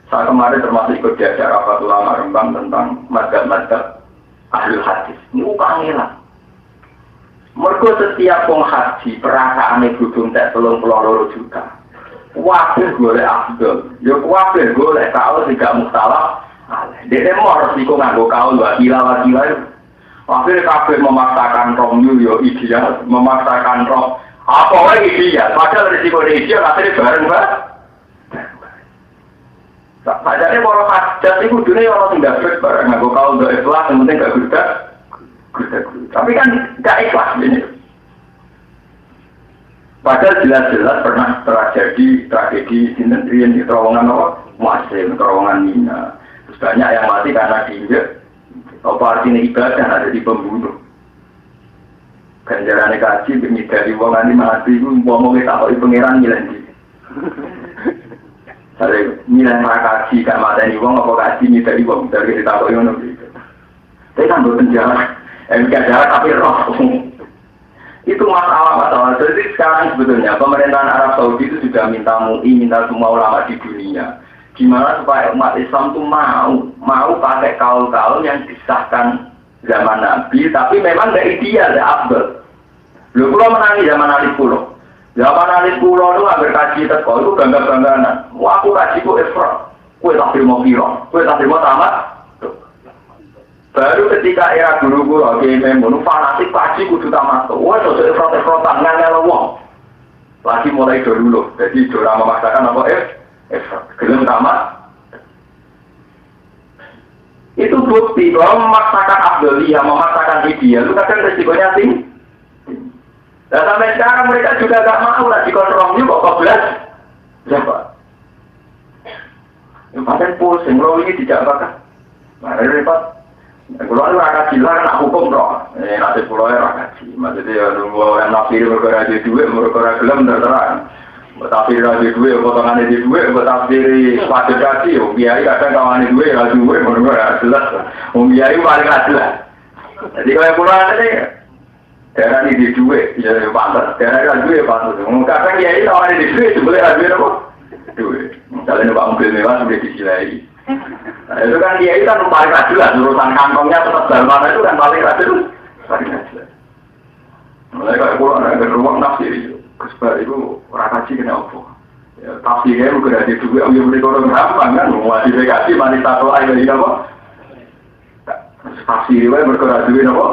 Saya kemarin termasuk ikut diajar rapat ulama Rembang tentang mazhab-mazhab ahlul hadis. Ini kangelan. Mergo setiap wong haji perasaane budung tak 32 juta. Wabeh golek afdol. Ya wabeh golek kaul tidak mukhtalaf. Dia mau resiko nganggo kaul wakila itu. Akhirnya kabeh memaksakan Romyu yo ideal, memaksakan Rom. Apa wae ideal? Padahal resiko ideal akhirnya bareng Padahal para hajat itu dunia orang tidak baik bareng nganggo kaul do ikhlas, yang penting gak gudak. Tapi kan gak ikhlas ini. Padahal jelas-jelas pernah terjadi tragedi sinten di terowongan apa? Muasim, terowongan Mina. Banyak yang mati karena diinjek. Apa artinya ibadah ada di pembunuh. Ganjarannya kaji dari wong nanti mati itu ngomongnya takut pangeran ngilang di. Saya ngilang kaji gak mati ini wong apa kaji dari wong dari takut yang nanti. Saya kan berpenjara, jarak tapi roh. Itu masalah. Jadi sekarang sebetulnya pemerintahan Arab Saudi itu sudah minta semua ulama di dunia. Gimana supaya umat Islam itu mau pakai kaul-kaul yang disahkan zaman Nabi, tapi memang tidak ideal, tidak abdul. Lu pulau menangi zaman Alif Pulau. Zaman Alif Pulau itu hampir kaji teko, itu bangga-bangganan. Wah, aku kaji ku Ifrat, kue tak terima kira, kue tak terima tamat. Baru ketika era guru-guru, memang fanatik kaji kudu tamat. Wah, sosok Ifrat-Ifratan, ngangel wong. Lagi mulai dulu, jadi orang memaksakan apa gelem tamat. Itu bukti bahwa memaksakan abdoliyah, memaksakan ideal, itu kadang resikonya tinggi. Dan sampai sekarang mereka juga gak mau lagi kontrol juga kok belas. Siapa? Yang paling pusing, lo ini tidak bakal. Mari repot. Kalau itu rakyat jilang, nak hukum roh. Nanti pulau rakyat jilang. Maksudnya nunggu orang nafsir bergerak di duit, bergerak gelem terserah. Tafsir lagi duit, potongan di duit, tafsir pada kaki, biaya kadang kawan di duit, lagi duit, menurut jelas. Biaya paling jelas. Jadi kalau pulang ini, Daerah ini di duit, ya pantas. Daerah ini duit pantas. Kadang ya itu orang di duit, boleh duit apa? Duit. Misalnya numpak mobil mewah sudah disilai. Nah, itu kan dia itu kan paling rajin lah. Urusan kantongnya tetap dalam mana itu kan paling rajin. Paling rajin. Mulai kalau pulang ada ruang nafsi itu. Kesebab itu rakaji kena apa? Ya, tafsirnya bukan ada duit. Yang beli orang gampang kan? Mewajibkan mandi satu air dari apa? Tafsirnya bergerak duit apa?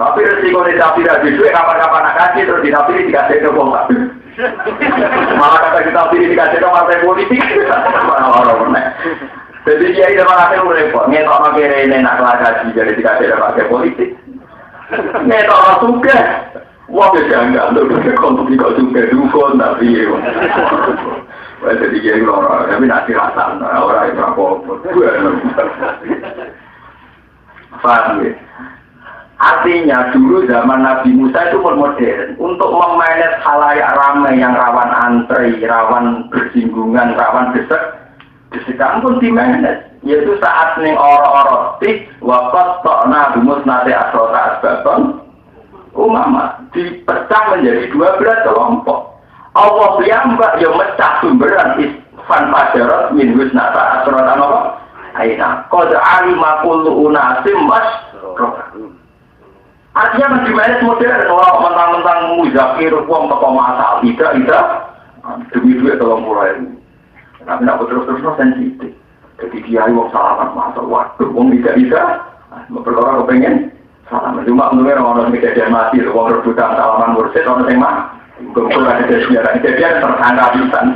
Tapi resiko di tafsir ada duit kapan-kapan nak kasih terus di tafsir dikasih ke bongkar. Malah kata kita pilih dikasih ke partai politik. Orang-orang. Jadi dia itu malah itu repot. Ngetok makanya ini nak lagi jadi dikasih ke partai politik. Ngetok orang suka. Wah biasa enggak. Lalu kontuk juga suka dukun tapi. Wah jadi dia itu orang. Tapi nak dirasa orang itu apa-apa. Paham ya? Artinya dulu zaman Nabi Musa itu modern untuk memanage halayak ramai yang rawan antri, rawan bersinggungan, rawan desekan pun dimanage. Yaitu saat ning ora-ora tik waqat ta'na bimus nate asrota asbaton umama dipecah menjadi 12 kelompok. Allah piyambak yang mecah sumberan isfan fajarat min husnata asrota apa? Aina qad alima kullu unasim masrota. Artinya menjadi modern, orang mentang-mentang muzakir, uang toko masal, tidak, demi duit tolong mulai. Tapi nak terus-terus sensitif. Jadi dia uang salaman masal, waduh, uang tidak, berkorban kepengen salaman. Cuma menurut orang kejadian mati, uang rebutan salaman mursid, orang yang mah, kemudian ada kejadian tersangka pisan.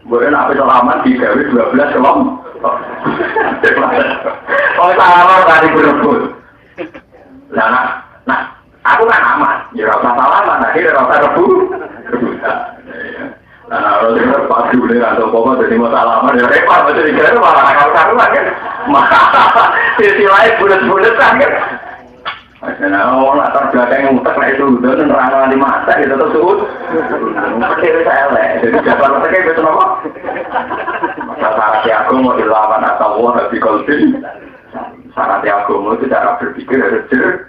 Boleh nak salaman di gawe 12 kelompok. Oh salaman tadi berebut. Nah, aku kan aman, ya rasa salaman, akhirnya rasa rebutan. Nah, kalau dia padu nih atau apa jadi mau salaman, ya repot, macam ni kira malah karuan kan, malah sisi lain bulat-bulatan kan. Nah, orang latar belakang ngutak lah itu, dan nerang di mata gitu tersebut. Kecil saya lah, jadi jawaban mereka itu apa? Masalah aku mau dilawan atau wah di kolbin. Syarat agama itu cara berpikir harus jernih.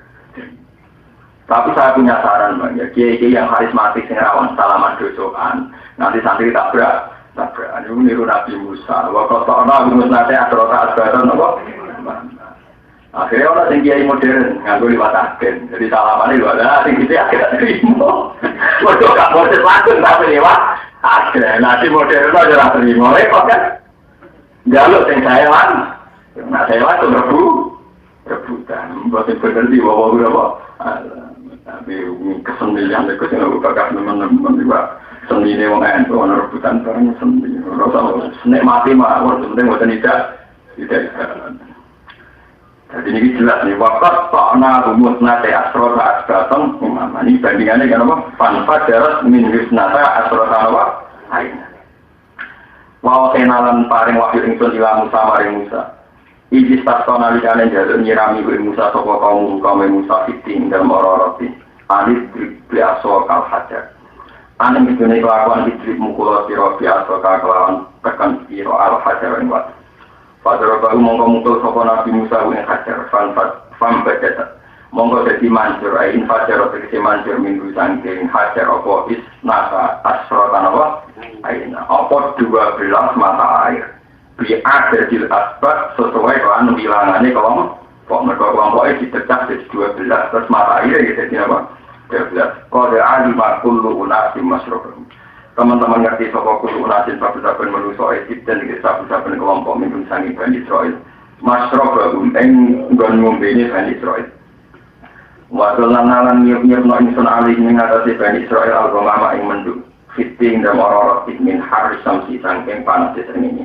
Tapi saya punya saran bang, ya kiai yang karismatik sing rawan salaman dosokan, nanti santri tabrak. Ini niru Nabi Musa. Waktu Nabi Musa nanti asrota asbatan apa? Akhirnya orang yang kiai modern nganggo liwat agen, jadi salaman itu ada, sing itu akhirnya terima. Waduh gak modern langsung tapi lewat agen. Nanti modern itu adalah terima, repot kan? Jaluk yang saya lan. Nah saya langsung rebutan, buat bener di bawah berapa? Tapi kesenian itu saya nggak bakal teman-teman juga seni ini orang itu orang rebutan barang seni. Rasa seni mati mah, orang penting buat tidak. Jadi ini jelas nih, wakat takna rumus nate asrota asbatam umama. Ini bandingannya kan apa? Fanfa darat min husnata asrota apa? Aina. Waw kenalan paring wahyu ingsun ila Musa maring Musa. Ijis taston alikane jaluk nyirami kuwi Musa sapa kaum Musa fiting dalam ora-orati. Alif biaso kal hajar. Ane mitune kelakuan idrib mukul sira biaso kelakuan tekan sira al hajar ing wat. Padahal baru mongko mukul sapa Nabi Musa ing hajar fam bajata. Mongko dadi mancur ain hajar tegese mancur minggu saking hajar apa isnaka asratan apa? Aina apa 12 mata air. Biar jadi asbab sesuai dengan bilangannya kelompok mereka kelompoknya dipecah jadi 12 terus mata airnya jadi apa? 12. Kode alima kullu unasim masrohum. Teman-teman ngerti soal kullu unasim sabu-saben manusia Egypt dan sabu-saben kelompok minum sangi Bani Israel. Masrohum nggon ngombe ini Bani Israel. Wadul nanan nyep-nyep no insun alih mengatasi Bani Israel al-Ghamama ing mendung. Fitting dan orang-orang min haris samsi sangking panas ini.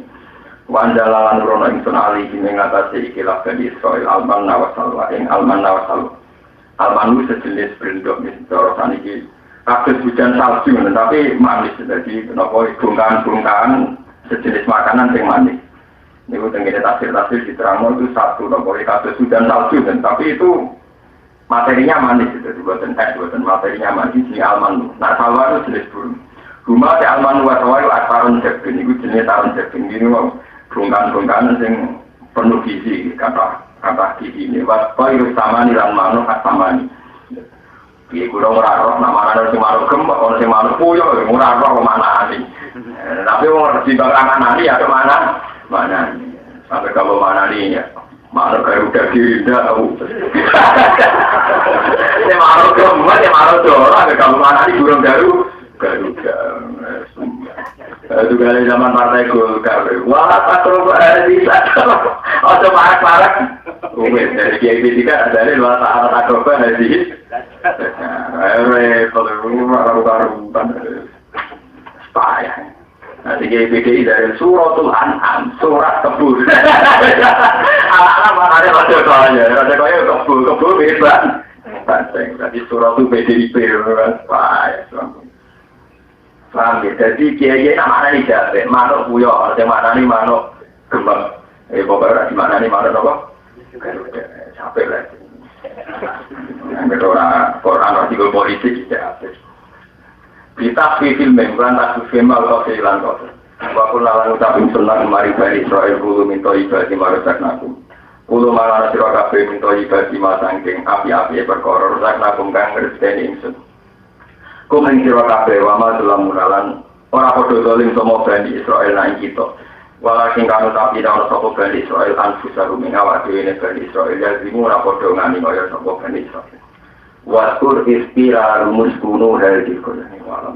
Wanjalalan rono ingsun alih mengatasi ikilah Bani Israel alman nawasalwa ing alman nawasalwa. Alman itu sejenis berendok misalnya saniki kasus hujan salju tapi manis jadi kenapa bungkahan sejenis makanan yang manis. Ini tenggine tafsir diterangno itu satu kenapa kasus hujan salju tapi itu materinya manis jadi buatan buatan materinya manis ini alman. Nah salwa itu jenis burung. Rumah si alman wasawa itu akarun jebin itu jenis tarun jebin ini mau bungkahan yang penuh gizi kata gizi ini. Waspa itu sama nih lan manuk sama nih. Piye kula ora roh nama ana sing manuk gembok, ana sing manuk puyuh, ora roh manani. Tapi wong ngerti bakal manani ya kemana? Manani. Sampai kalau manani ya. Manuk kayak udah tahu. Saya manuk gembok, saya manuk dorong, kalau manani burung Garuda. Itu kali zaman partai Golkar. Wah, Pak Troba bisa. Ojo marak-marak. Dari KIP kan ada luar tahap Troba hadis. Karu-karuan. Payah. Nanti KIP dari suratul An'am, surat kebun. Anak-anak mana ada baca soalnya. Baca kaya kebun bebas. Tadi suratul PDIP. Payah. Paham ya? Jadi kiai nama ini jabe, manuk buyo, yang mana nih manuk gembang. Pokoknya di mana nih manuk apa? Capek lah. Yang orang artikel politik capek. Kita film memang tak film atau film kau. Waktu lalu tapi senang mari dari Israel bulu minta ibadah marusak naku. Bulu malah sirah kafe minta ibadah masangking api-api berkoror rusak nakum kang ngerti ingsun. Kumen sira kabeh wa ma lamunalan ora padha dolim sama Bani Israil nang kita. Walakin kanu tapi ora sapa Bani Israil anfusa rumeng awak dhewe ne Bani Israil ya dimu ora padha ngani kaya sapa Bani Israil. Wa tur ispira rumus kuno hal dikon. Wa alam